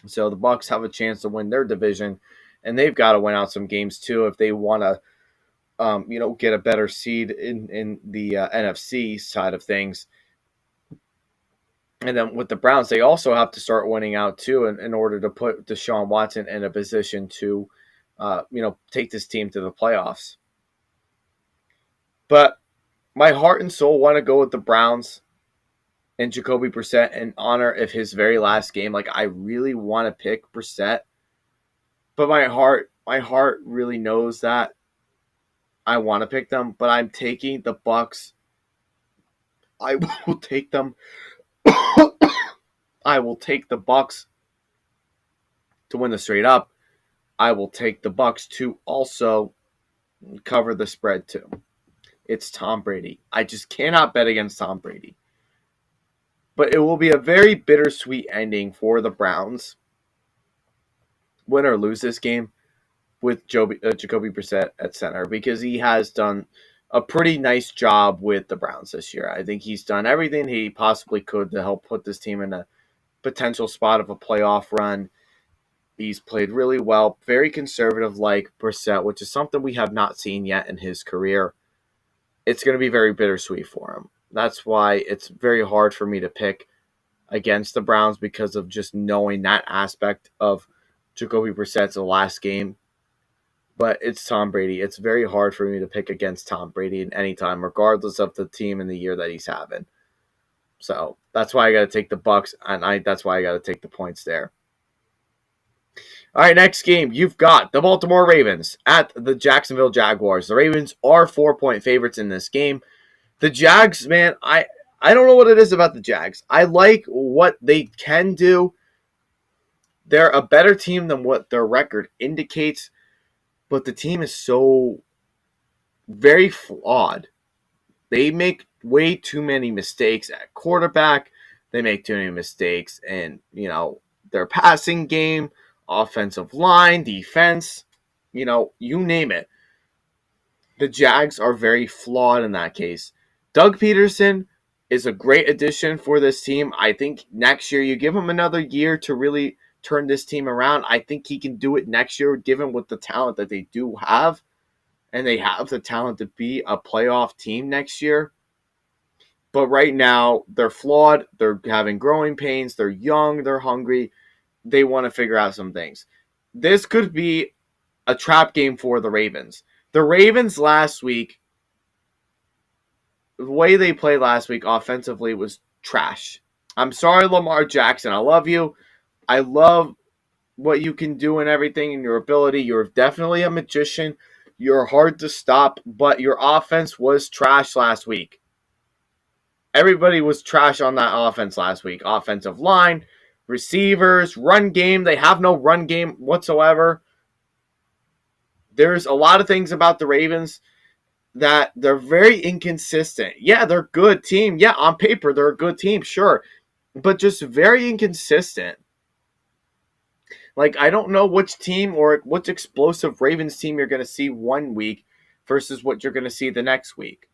So the Bucks have a chance to win their division, and they've got to win out some games too if they want to, get a better seed in the NFC side of things. And then with the Browns, they also have to start winning out too in order to put Deshaun Watson in a position to, take this team to the playoffs. But my heart and soul want to go with the Browns and Jacoby Brissett in honor of his very last game. Like I really want to pick Brissett, but my heart really knows that I want to pick them. But I'm taking the Bucks. I will take them. I will take the Bucks to win the straight up. I will take the Bucks to also cover the spread too. It's Tom Brady. I just cannot bet against Tom Brady. But it will be a very bittersweet ending for the Browns. Win or lose this game with Jacoby Brissett at center because he has done a pretty nice job with the Browns this year. I think he's done everything he possibly could to help put this team in a potential spot of a playoff run. He's played really well, very conservative like Brissett, which is something we have not seen yet in his career. It's going to be very bittersweet for him. That's why it's very hard for me to pick against the Browns because of just knowing that aspect of Jacoby Brissett's last game. But it's Tom Brady. It's very hard for me to pick against Tom Brady at any time, regardless of the team and the year that he's having. So that's why I got to take the Bucks, and that's why I got to take the points there. All right, next game, you've got the Baltimore Ravens at the Jacksonville Jaguars. The Ravens are 4-point favorites in this game. The Jags, man, I don't know what it is about the Jags. I like what they can do. They're a better team than what their record indicates, but the team is so very flawed. They make way too many mistakes at quarterback. They make too many mistakes in, their passing game, offensive line, defense, you name it. The Jags are very flawed in that case. Doug Peterson is a great addition for this team. I think next year, you give him another year to really turn this team around. I think he can do it next year, given with the talent that they do have. And they have the talent to be a playoff team next year. But right now, they're flawed. They're having growing pains. They're young. They're hungry. They want to figure out some things. This could be a trap game for the Ravens. The Ravens last week, the way they played last week offensively was trash. I'm sorry, Lamar Jackson. I love you. I love what you can do and everything and your ability. You're definitely a magician. You're hard to stop, but your offense was trash last week. Everybody was trash on that offense last week. Offensive line, receivers, run game. They have no run game whatsoever. There's a lot of things about the Ravens that they're very inconsistent. Yeah, they're a good team. Yeah, on paper, they're a good team, sure. But just very inconsistent. Like, I don't know which team or which explosive Ravens team you're going to see one week versus what you're going to see the next week.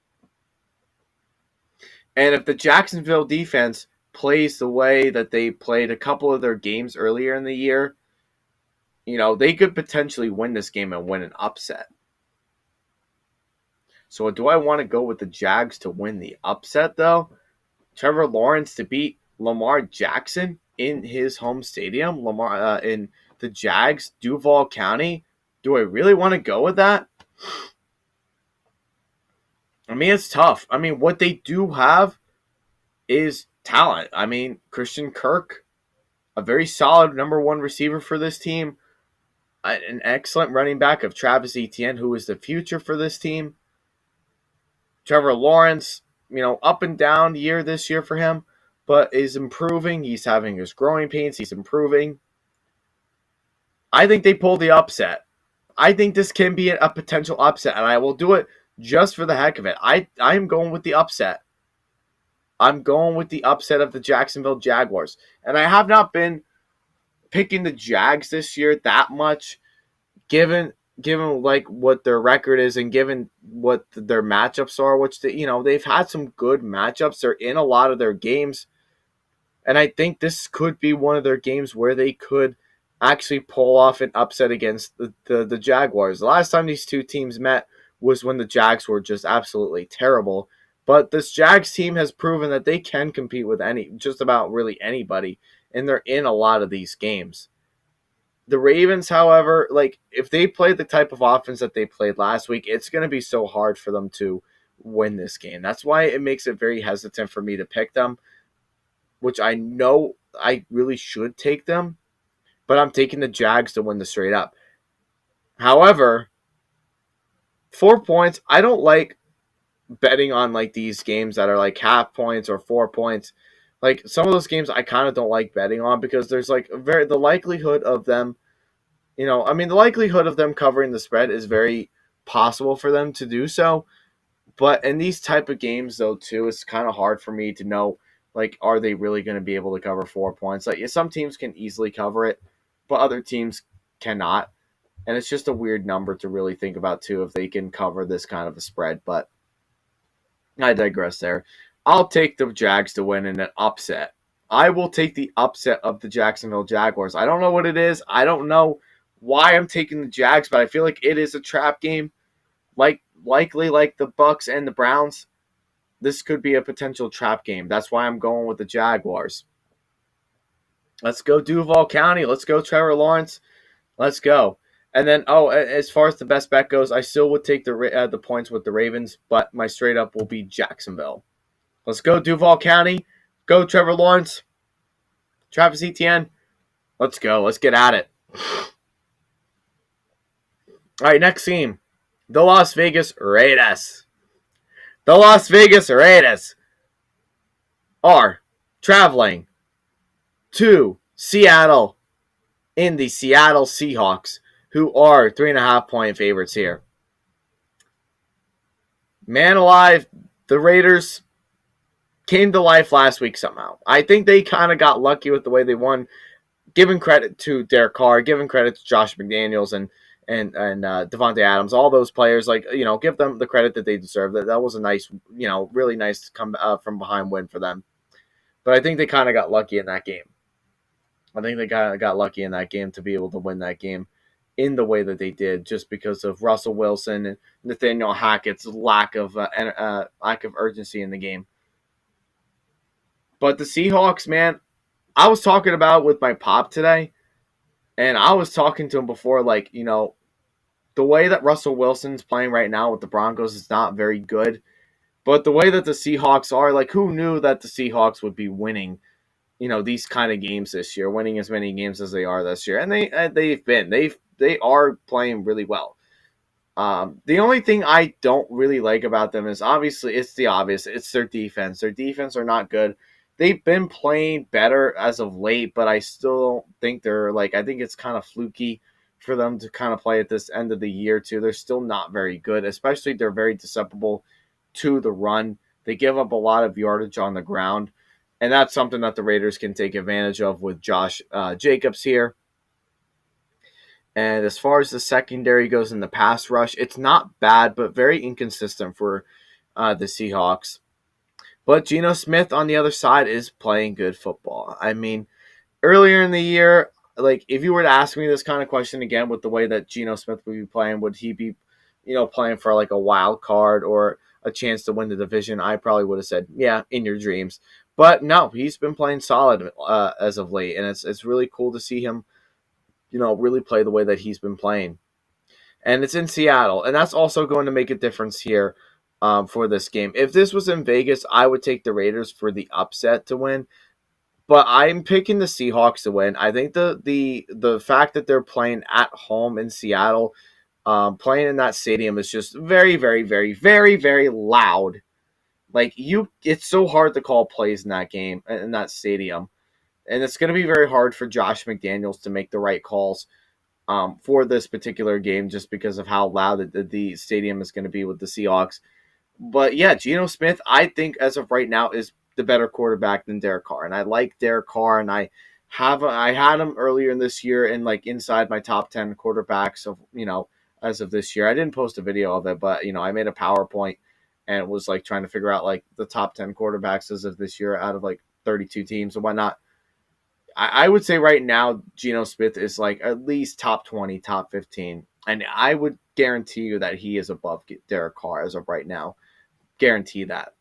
And if the Jacksonville defense plays the way that they played a couple of their games earlier in the year, they could potentially win this game and win an upset. So do I want to go with the Jags to win the upset, though? Trevor Lawrence to beat Lamar Jackson in his home stadium, in the Jags, Duval County. Do I really want to go with that? I mean, it's tough. I mean, what they do have is talent. I mean, Christian Kirk, a very solid number one receiver for this team, an excellent running back of Travis Etienne, who is the future for this team. Trevor Lawrence, up and down year this year for him, but is improving. He's having his growing pains. He's improving. I think they pull the upset. I think this can be a potential upset, and I will do it just for the heck of it. I'm going with the upset. I'm going with the upset of the Jacksonville Jaguars. And I have not been picking the Jags this year that much, given like what their record is and given what their matchups are, which they've had some good matchups. They're in a lot of their games. And I think this could be one of their games where they could actually pull off an upset against the Jaguars. The last time these two teams met was when the Jags were just absolutely terrible. But this Jags team has proven that they can compete with just about really anybody, and they're in a lot of these games. The Ravens, however, if they play the type of offense that they played last week, it's going to be so hard for them to win this game. That's why it makes it very hesitant for me to pick them, which I know I really should take them, but I'm taking the Jags to win the straight up. However, 4 points, I don't like betting on these games that are half points or 4 points. Some of those games I kind of don't like betting on because there's the likelihood of them, the likelihood of them covering the spread is very possible for them to do so. But in these type of games, though, too, it's kind of hard for me to know, are they really going to be able to cover 4 points? Some teams can easily cover it, but other teams cannot. And it's just a weird number to really think about, too, if they can cover this kind of a spread. But I digress there. I'll take the Jags to win in an upset. I will take the upset of the Jacksonville Jaguars. I don't know what it is. I don't know why I'm taking the Jags, but I feel like it is a trap game. Likely like the Bucks and the Browns, this could be a potential trap game. That's why I'm going with the Jaguars. Let's go Duval County. Let's go Trevor Lawrence. Let's go. And then, as far as the best bet goes, I still would take the points with the Ravens, but my straight up will be Jacksonville. Let's go Duval County. Go Trevor Lawrence. Travis Etienne. Let's go. Let's get at it. All right, next team. The Las Vegas Raiders. The Las Vegas Raiders are traveling to Seattle in the Seattle Seahawks, who are 3.5-point favorites here. Man alive, the Raiders came to life last week somehow. I think they kind of got lucky with the way they won. Giving credit to Derek Carr, giving credit to Josh McDaniels and Devontae Adams, all those players, give them the credit that they deserve. That was a nice, really nice come from behind win for them. But I think they kind of got lucky in that game. I think they got lucky in that game to be able to win that game in the way that they did, just because of Russell Wilson and Nathaniel Hackett's lack of urgency in the game. But the Seahawks, man, I was talking about with my pop today, and I was talking to him before, the way that Russell Wilson's playing right now with the Broncos is not very good. But the way that the Seahawks are, who knew that the Seahawks would be winning, these kind of games this year, winning as many games as they are this year, and they are playing really well. The only thing I don't really like about them is obviously it's the obvious. It's their defense. Their defense are not good. They've been playing better as of late, but I still don't think they're I think it's kind of fluky for them to kind of play at this end of the year too. They're still not very good, especially they're very susceptible to the run. They give up a lot of yardage on the ground, and that's something that the Raiders can take advantage of with Josh Jacobs here. And as far as the secondary goes in the pass rush, it's not bad, but very inconsistent for the Seahawks. But Geno Smith on the other side is playing good football. I mean, earlier in the year, if you were to ask me this kind of question again with the way that Geno Smith would be playing, would he be, playing for a wild card or a chance to win the division? I probably would have said, yeah, in your dreams. But no, he's been playing solid as of late, and it's really cool to see him, really play the way that he's been playing. And it's in Seattle, and that's also going to make a difference here for this game. If this was in Vegas, I would take the Raiders for the upset to win. But I'm picking the Seahawks to win. I think the fact that they're playing at home in Seattle, playing in that stadium is just very, very, very, very, very loud. Like it's so hard to call plays in that game in that stadium, and it's going to be very hard for Josh McDaniels to make the right calls for this particular game, just because of how loud the stadium is going to be with the Seahawks. But yeah, Geno Smith, I think as of right now is the better quarterback than Derek Carr, and I like Derek Carr, and I had him earlier in this year in like inside my top 10 quarterbacks of as of this year. I didn't post a video of it, but I made a PowerPoint and was like trying to figure out like the top 10 quarterbacks as of this year out of like 32 teams and whatnot. I would say right now Geno Smith is like at least top 20, top 15, and I would guarantee you that he is above Derek Carr as of right now. Guarantee that.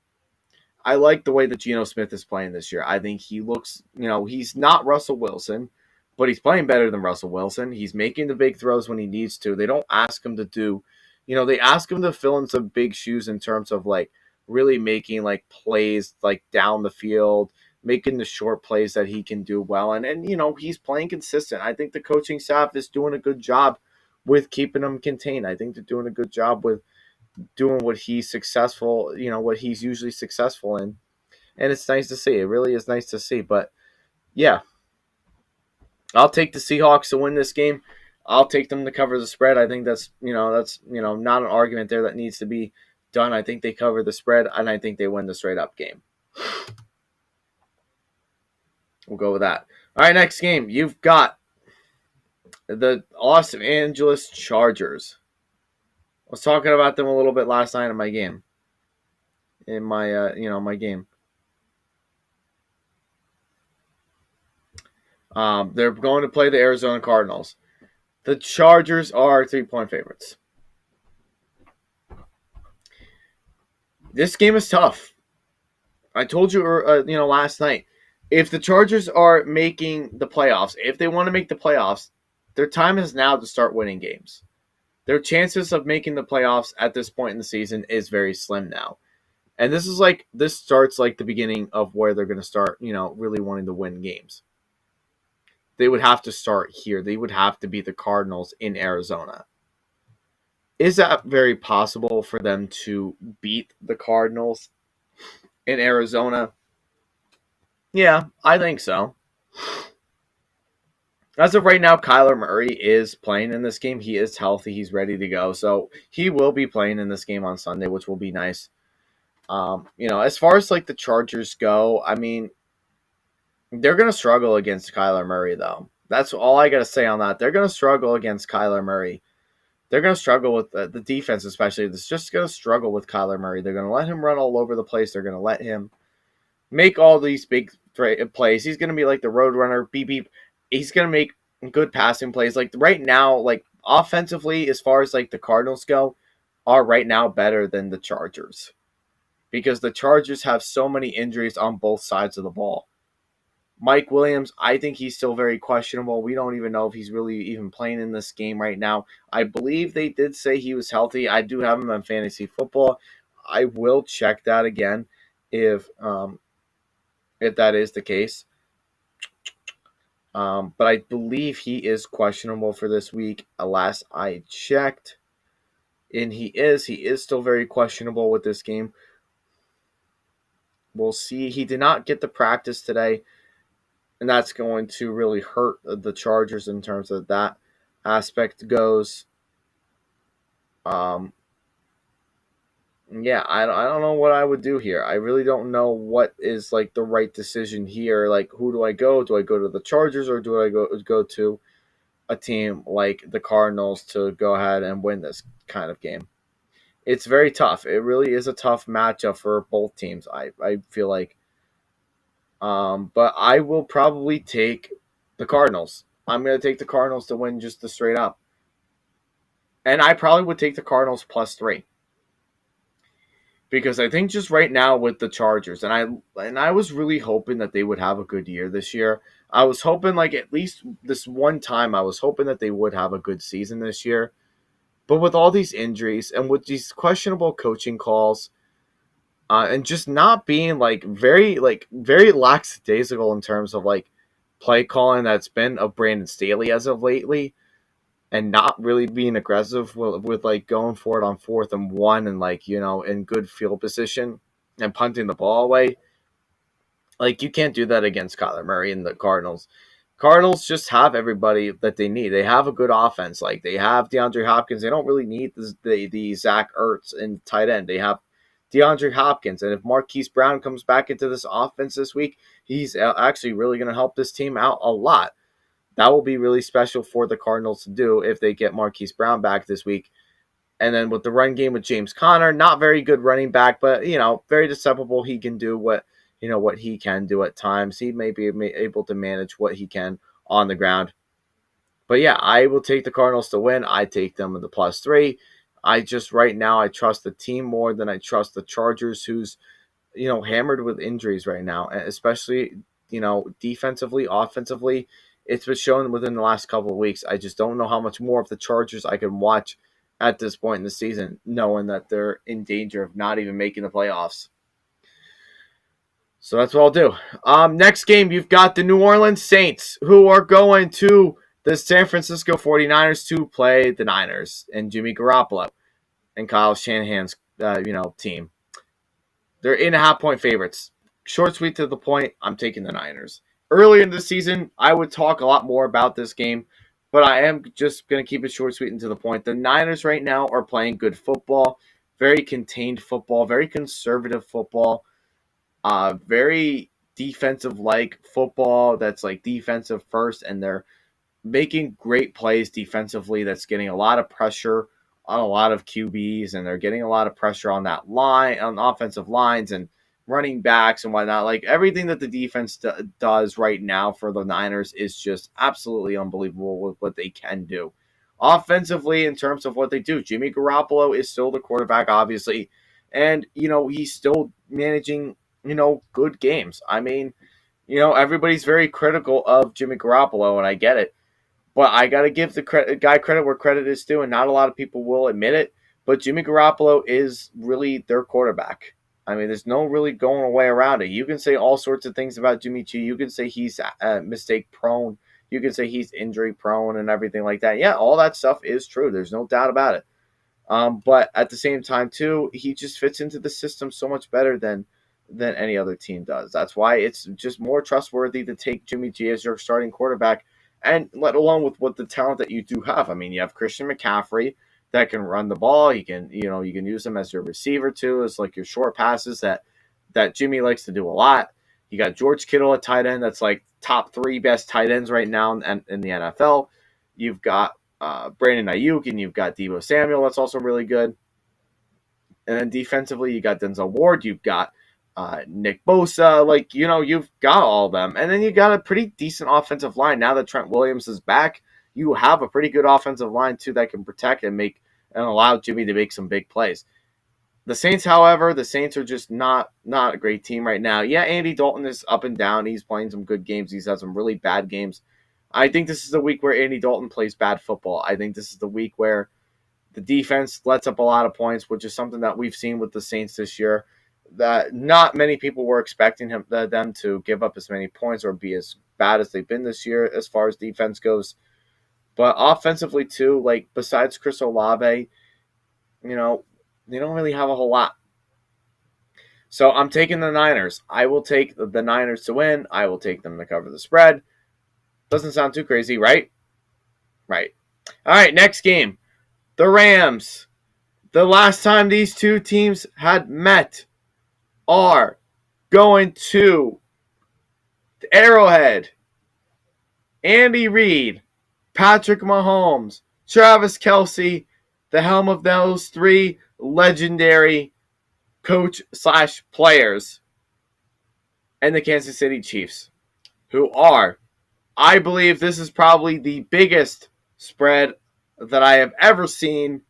I like the way that Geno Smith is playing this year. I think he looks, he's not Russell Wilson, but he's playing better than Russell Wilson. He's making the big throws when he needs to. They don't ask him to do, they ask him to fill in some big shoes in terms of like really making like plays like down the field, making the short plays that he can do well. And he's playing consistent. I think the coaching staff is doing a good job with keeping him contained. I think they're doing a good job with doing what he's successful, what he's usually successful in. And it's nice to see. It really is nice to see. But yeah, I'll take the Seahawks to win this game. I'll take them to cover the spread. I think that's not an argument there that needs to be done. I think they cover the spread, and I think they win the straight up game. We'll go with that. All right, next game. You've got the Los Angeles Chargers. I was talking about them a little bit last night in my game. My game. They're going to play the Arizona Cardinals. The Chargers are 3-point favorites. This game is tough. I told you, last night. If the Chargers are making the playoffs, if they want to make the playoffs, their time is now to start winning games. Their chances of making the playoffs at this point in the season is very slim now. And this starts like the beginning of where they're going to start, really wanting to win games. They would have to start here. They would have to be the Cardinals in Arizona. Is that very possible for them to beat the Cardinals in Arizona? Yeah, I think so. As of right now, Kyler Murray is playing in this game. He is healthy. He's ready to go. So he will be playing in this game on Sunday, which will be nice. As far as like the Chargers go, I mean, they're going to struggle against Kyler Murray, though. That's all I got to say on that. They're going to struggle against Kyler Murray. They're going to struggle with the defense, especially. It's just going to struggle with Kyler Murray. They're going to let him run all over the place. They're going to let him make all these big plays. He's going to be like the road runner, beep, beep. He's going to make good passing plays. Like right now, like offensively, as far as like the Cardinals go, are right now better than the Chargers. Because the Chargers have so many injuries on both sides of the ball. Mike Williams, I think he's still very questionable. We don't even know if he's really even playing in this game right now. I believe they did say he was healthy. I do have him on fantasy football. I will check that again if that is the case. But I believe he is questionable for this week. Last I checked, and he is still very questionable with this game. We'll see. He did not get the practice today. And that's going to really hurt the Chargers in terms of that aspect goes. Yeah, I don't know what I would do here. I really don't know what is like the right decision here. Like, who do I go? Do I go to the Chargers or do I go to a team like the Cardinals to go ahead and win this kind of game? It's very tough. It really is a tough matchup for both teams. I feel like. But I will probably take the Cardinals. I'm going to take the Cardinals to win just the straight up. And I probably would take the Cardinals +3. Because I think just right now with the Chargers, and I was really hoping that they would have a good year this year. I was hoping like at least this one time I was hoping that they would have a good season this year. But with all these injuries and with these questionable coaching calls, and just not being very lackadaisical in terms of like play calling that's been of Brandon Staley as of lately, and not really being aggressive with like going for it on 4th and 1 and like in good field position and punting the ball away. Like you can't do that against Kyler Murray and the Cardinals. Cardinals just have everybody that they need. They have a good offense. Like they have DeAndre Hopkins. They don't really need the Zach Ertz in tight end. They have DeAndre Hopkins, and if Marquise Brown comes back into this offense this week, he's actually really going to help this team out a lot. That will be really special for the Cardinals to do if they get Marquise Brown back this week. And then with the run game with James Conner, not very good running back, but very deceptible. He can do what he can do at times. He may be able to manage what he can on the ground. But yeah, I will take the Cardinals to win. I take them in the +3. I just right now I trust the team more than I trust the Chargers, who's hammered with injuries right now, and especially defensively, offensively. It's been shown within the last couple of weeks. I just don't know how much more of the Chargers I can watch at this point in the season, knowing that they're in danger of not even making the playoffs. So that's what I'll do. Next game, you've got the New Orleans Saints, who are going to the San Francisco 49ers to play the Niners and Jimmy Garoppolo and Kyle Shanahan's team. They're 8.5-point favorites. Short, sweet, to the point, I'm taking the Niners. Earlier in the season, I would talk a lot more about this game, but I am just going to keep it short, sweet, and to the point. The Niners right now are playing good football, very contained football, very conservative football, very defensive-like football that's like defensive first, and they're making great plays defensively that's getting a lot of pressure on a lot of QBs, and they're getting a lot of pressure on that line, on offensive lines and running backs and whatnot. Like everything that the defense does right now for the Niners is just absolutely unbelievable with what they can do. Offensively, in terms of what they do, Jimmy Garoppolo is still the quarterback, obviously, and he's still managing good games. I mean, everybody's very critical of Jimmy Garoppolo, and I get it. But I got to give the guy credit where credit is due, and not a lot of people will admit it. But Jimmy Garoppolo is really their quarterback. I mean, there's no really going away around it. You can say all sorts of things about Jimmy G. You can say he's mistake prone. You can say he's injury prone and everything like that. Yeah, all that stuff is true. There's no doubt about it. But at the same time, too, he just fits into the system so much better than any other team does. That's why it's just more trustworthy to take Jimmy G as your starting quarterback, and let alone with what the talent that you do have. I mean, you have Christian McCaffrey that can run the ball. You can use him as your receiver too, as like your short passes that Jimmy likes to do a lot. You got George Kittle at tight end. That's like top 3 best tight ends right now in the NFL. You've got Brandon Ayuk, and you've got Deebo Samuel. That's also really good. And then defensively, you got Denzel Ward. You've got Nick Bosa. You've got all of them. And then you got a pretty decent offensive line. Now that Trent Williams is back, you have a pretty good offensive line, too, that can protect and allow Jimmy to make some big plays. The Saints, however, are just not a great team right now. Yeah, Andy Dalton is up and down. He's playing some good games. He's had some really bad games. I think this is the week where Andy Dalton plays bad football. I think this is the week where the defense lets up a lot of points, which is something that we've seen with the Saints this year, that not many people were expecting them to give up as many points or be as bad as they've been this year as far as defense goes. But offensively, too, like besides Chris Olave, they don't really have a whole lot. So I'm taking the Niners. I will take the Niners to win. I will take them to cover the spread. Doesn't sound too crazy, right? Right. All right, next game. The Rams. The last time these two teams had met are going to Arrowhead. Andy Reid, Patrick Mahomes, Travis Kelce, the helm of those 3 legendary coach/players, and the Kansas City Chiefs, who are, I believe this is probably the biggest spread that I have ever seen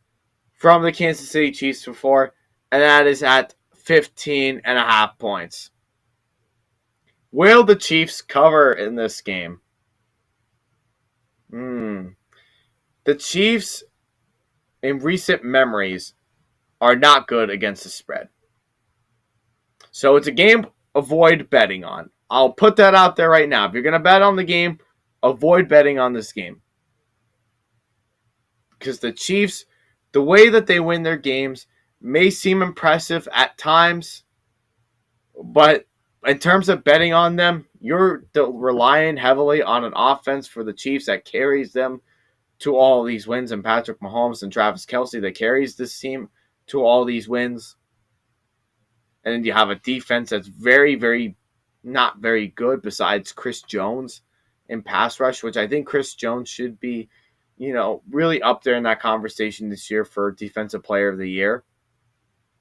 from the Kansas City Chiefs before, and that is at 15.5 points. Will the Chiefs cover in this game? The Chiefs in recent memories are not good against the spread. So it's a game avoid betting on. I'll put that out there right now. If you're going to bet on the game, avoid betting on this game. Because the Chiefs, the way that they win their games may seem impressive at times, but in terms of betting on them, you're relying heavily on an offense for the Chiefs that carries them to all these wins, and Patrick Mahomes and Travis Kelce that carries this team to all these wins. And then you have a defense that's very, very not very good besides Chris Jones in pass rush, which I think Chris Jones should be, really up there in that conversation this year for Defensive Player of the Year,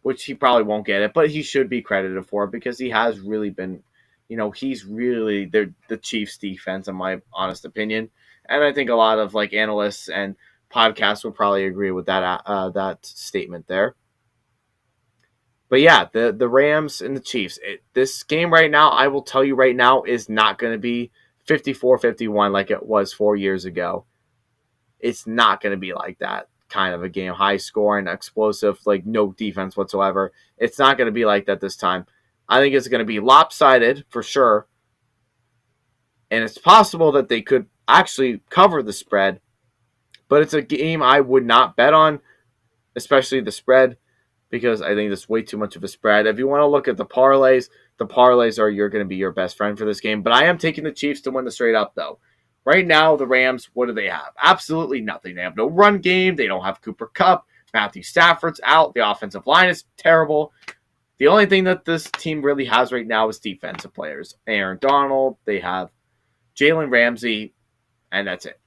which he probably won't get it, but he should be credited for it because he has really been, he's really the Chiefs defense in my honest opinion. And I think a lot of like analysts and podcasts would probably agree with that statement there. But yeah, the Rams and the Chiefs. This game right now, I will tell you right now, is not going to be 54-51 like it was 4 years ago. It's not going to be like that kind of a game. High scoring, explosive, like no defense whatsoever. It's not going to be like that this time. I think it's going to be lopsided for sure. And it's possible that they could actually cover the spread. But it's a game I would not bet on, especially the spread, because I think that's way too much of a spread. If you want to look at the parlays are you're going to be your best friend for this game. But I am taking the Chiefs to win the straight up, though. Right now, the Rams, what do they have? Absolutely nothing. They have no run game. They don't have Cooper Kupp. Matthew Stafford's out. The offensive line is terrible. The only thing that this team really has right now is defensive players. Aaron Donald. They have Jalen Ramsey. And that's it.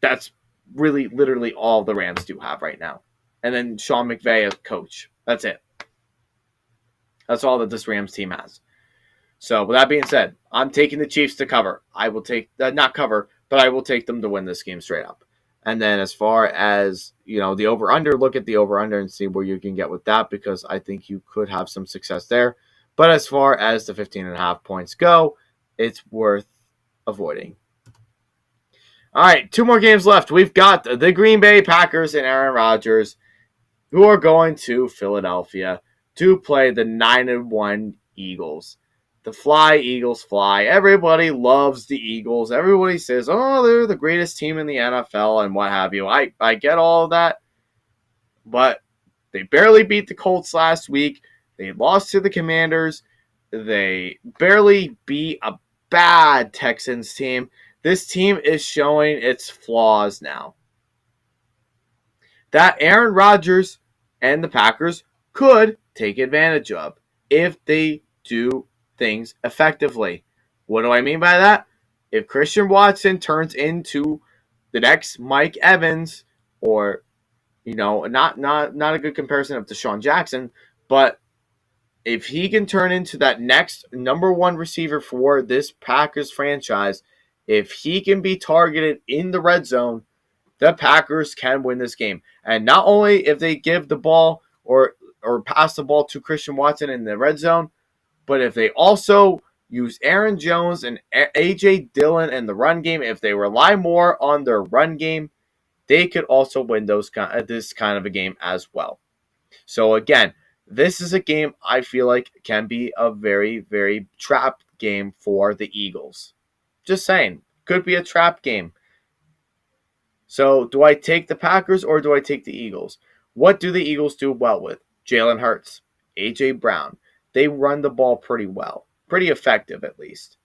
That's really literally all the Rams do have right now. And then Sean McVay as coach. That's it. That's all that this Rams team has. So with that being said, I'm taking the Chiefs to cover. I will take not cover, but I will take them to win this game straight up. And then as far as the over/under, look at the over/under and see where you can get with that, because I think you could have some success there. But as far as the 15.5 points go, it's worth avoiding. All right, 2 more games left. We've got the Green Bay Packers and Aaron Rodgers, who are going to Philadelphia to play the 9-1 Eagles. The fly, Eagles fly. Everybody loves the Eagles. Everybody says, oh, they're the greatest team in the NFL and what have you. I get all of that, but they barely beat the Colts last week. They lost to the Commanders. They barely beat a bad Texans team. This team is showing its flaws now. That Aaron Rodgers and the Packers could take advantage of if they do things effectively. What do I mean by that? If Christian Watson turns into the next Mike Evans, or not a good comparison of Deshaun Jackson, but if he can turn into that next number one receiver for this Packers franchise, if he can be targeted in the red zone, the Packers can win this game. And not only if they give the ball or pass the ball to Christian Watson in the red zone, but if they also use Aaron Jones and A.J. Dillon in the run game, if they rely more on their run game, they could also win this kind of a game as well. So again, this is a game I feel like can be a very, very trap game for the Eagles. Just saying, could be a trap game. So do I take the Packers or do I take the Eagles? What do the Eagles do well with? Jalen Hurts, A.J. Brown. They run the ball pretty well. Pretty effective, at least.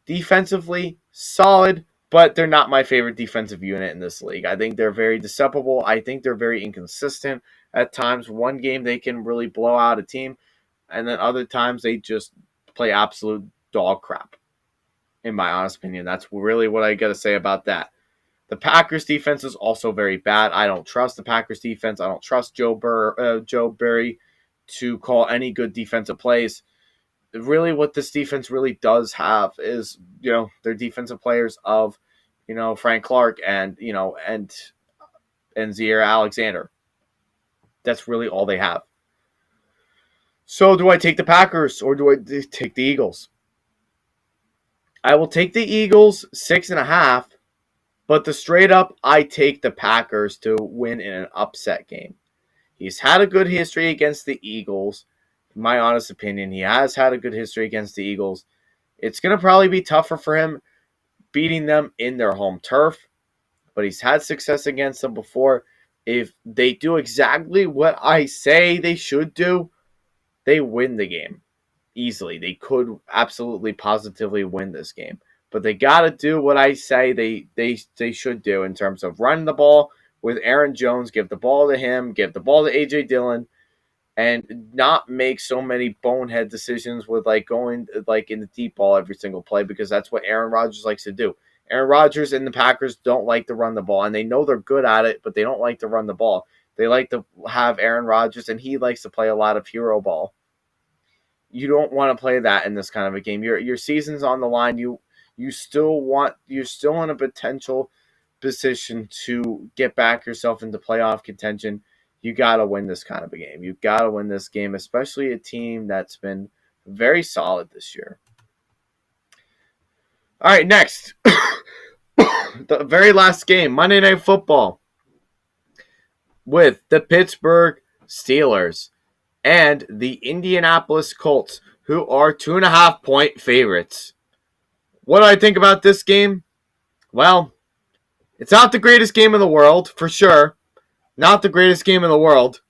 Defensively, solid, but they're not my favorite defensive unit in this league. I think they're very deceptive. I think they're very inconsistent at times. One game they can really blow out a team, and then other times they just play absolute dog crap. In my honest opinion, that's really what I got to say about that. The Packers defense is also very bad. I don't trust the Packers defense. I don't trust Joe Barry to call any good defensive plays. Really, what this defense really does have is, their defensive players of, Frank Clark and Zaire Alexander. That's really all they have. So do I take the Packers or do I take the Eagles? I will take the Eagles 6.5. But the straight up, I take the Packers to win in an upset game. He's had a good history against the Eagles. In my honest opinion, he has had a good history against the Eagles. It's going to probably be tougher for him beating them in their home turf, but he's had success against them before. If they do exactly what I say they should do, they win the game easily. They could absolutely positively win this game. But they got to do what I say they should do in terms of running the ball with Aaron Jones, give the ball to him, give the ball to AJ Dillon, and not make so many bonehead decisions with like going like in the deep ball every single play, because that's what Aaron Rodgers likes to do. Aaron Rodgers and the Packers don't like to run the ball, and they know they're good at it, but they don't like to run the ball. They like to have Aaron Rodgers, and he likes to play a lot of hero ball. You don't want to play that in this kind of a game. Your season's on the line. You're still in a potential position to get back yourself into playoff contention. You got to win this kind of a game. You got to win this game, especially a team that's been very solid this year. All right, next. The very last game, Monday Night Football, with the Pittsburgh Steelers and the Indianapolis Colts, who are 2.5-point favorites. What do I think about this game? Well, it's not the greatest game in the world, for sure. Not the greatest game in the world.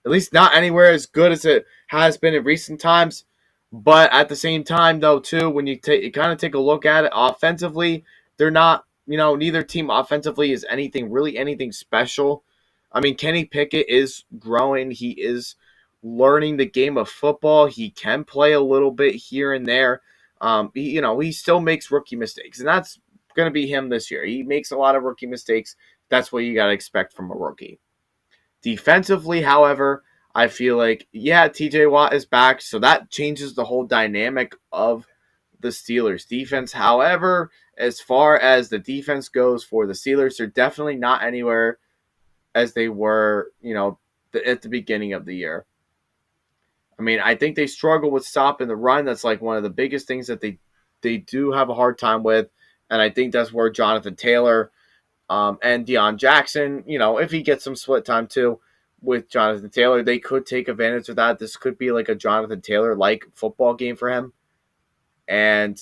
At least not anywhere as good as it has been in recent times. But at the same time, though, too, when you kind of take a look at it offensively, they're not, neither team offensively is anything special. I mean, Kenny Pickett is growing. He is learning the game of football. He can play a little bit here and there. He still makes rookie mistakes, and that's going to be him this year. He makes a lot of rookie mistakes. That's what you got to expect from a rookie. Defensively, however, I feel like, TJ Watt is back, so that changes the whole dynamic of the Steelers' defense. However, as far as the defense goes for the Steelers, they're definitely not anywhere as they were, at the beginning of the year. I mean, I think they struggle with stopping the run. That's like one of the biggest things that they do have a hard time with, and I think that's where Jonathan Taylor and Deion Jackson, if he gets some split time too with Jonathan Taylor, they could take advantage of that. This could be like a Jonathan Taylor-like football game for him. And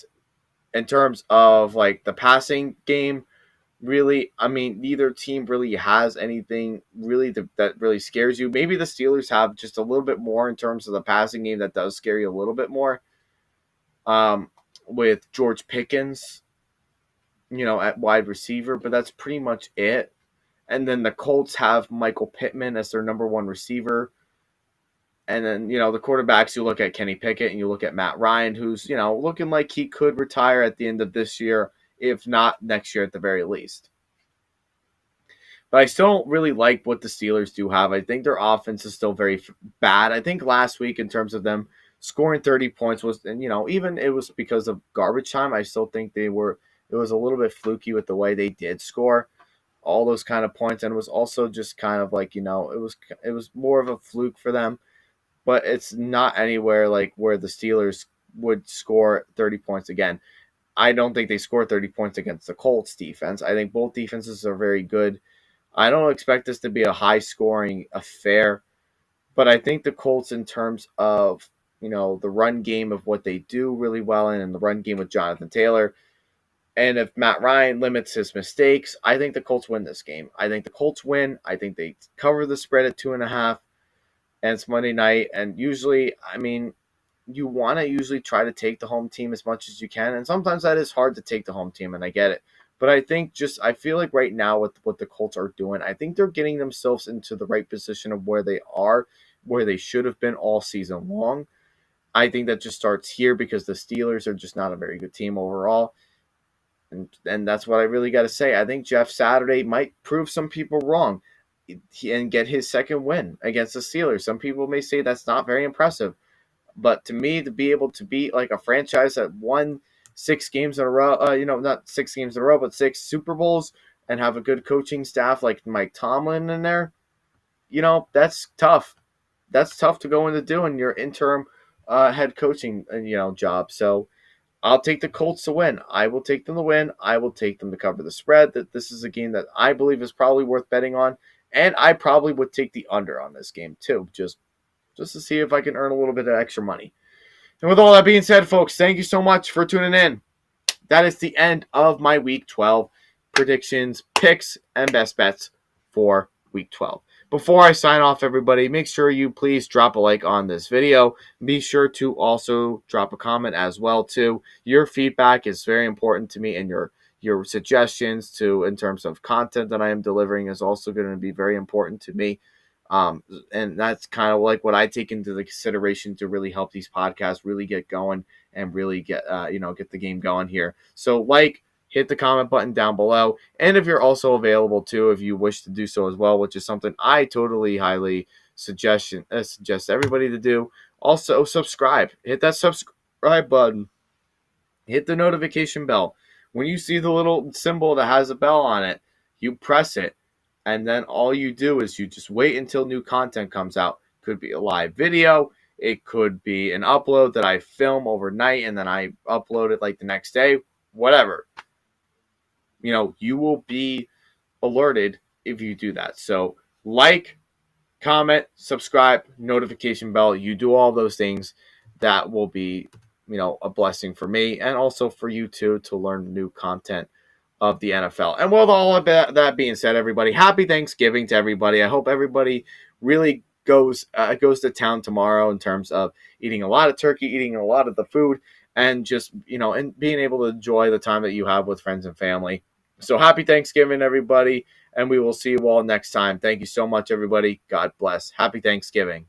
in terms of like the passing game, really, I mean, neither team really has anything really that really scares you. Maybe the Steelers have just a little bit more in terms of the passing game that does scare you a little bit more. With George Pickens, at wide receiver, but that's pretty much it. And then the Colts have Michael Pittman as their number one receiver. And then, the quarterbacks, you look at Kenny Pickett and you look at Matt Ryan, who's, looking like he could retire at the end of this year, if not next year at the very least. But I still don't really like what the Steelers do have. I think their offense is still very bad. I think last week, in terms of them scoring 30 points, was, and, even it was because of garbage time, I still think it was a little bit fluky with the way they did score all those kind of points, and it was also just kind of like, it was more of a fluke for them, but it's not anywhere like where the Steelers would score 30 points again. I don't think they score 30 points against the Colts defense. I think both defenses are very good. I don't expect this to be a high scoring affair, but I think the Colts, in terms of, the run game of what they do really well in, and the run game with Jonathan Taylor, and if Matt Ryan limits his mistakes, I think the Colts win this game. I think the Colts win. I think they cover the spread at 2.5, and it's Monday night. And usually, I mean, you want to usually try to take the home team as much as you can, and sometimes that is hard to take the home team, and I get it. But I feel like right now with what the Colts are doing, I think they're getting themselves into the right position of where they are, where they should have been all season long. I think that just starts here because the Steelers are just not a very good team overall. And that's what I really got to say. I think Jeff Saturday might prove some people wrong and get his second win against the Steelers. Some people may say that's not very impressive. But to me, to be able to beat like a franchise that won 6 games in a row, not 6 games in a row, but 6 Super Bowls, and have a good coaching staff like Mike Tomlin in there, that's tough. That's tough to go into doing your interim head coaching, job. So I'll take the Colts to win. I will take them to win. I will take them to cover the spread. That this is a game that I believe is probably worth betting on, and I probably would take the under on this game too, just to see if I can earn a little bit of extra money. And with all that being said, folks, thank you so much for tuning in. That is the end of my Week 12 predictions, picks, and best bets for Week 12. Before I sign off, everybody, make sure you please drop a like on this video. Be sure to also drop a comment as well, too. Your feedback is very important to me, and your suggestions in terms of content that I am delivering is also going to be very important to me. And that's kind of like what I take into the consideration to really help these podcasts really get going and really get get the game going here. So hit the comment button down below, and if you're also available too, if you wish to do so as well, which is something I totally highly suggest everybody to do. Also subscribe. Hit that subscribe button. Hit the notification bell. When you see the little symbol that has a bell on it, you press it, and then all you do is you just wait until new content comes out. Could be a live video, it could be an upload that I film overnight and then I upload it like the next day, whatever. You will be alerted if you do that. So comment, subscribe, notification bell. You do all those things. That will be, a blessing for me and also for you too to learn new content of the NFL. And with all of that being said, everybody, happy Thanksgiving to everybody. I hope everybody really goes to town tomorrow in terms of eating a lot of turkey, eating a lot of the food, and just and being able to enjoy the time that you have with friends and family. So happy Thanksgiving, everybody, and we will see you all next time. Thank you so much, everybody. God bless. Happy Thanksgiving.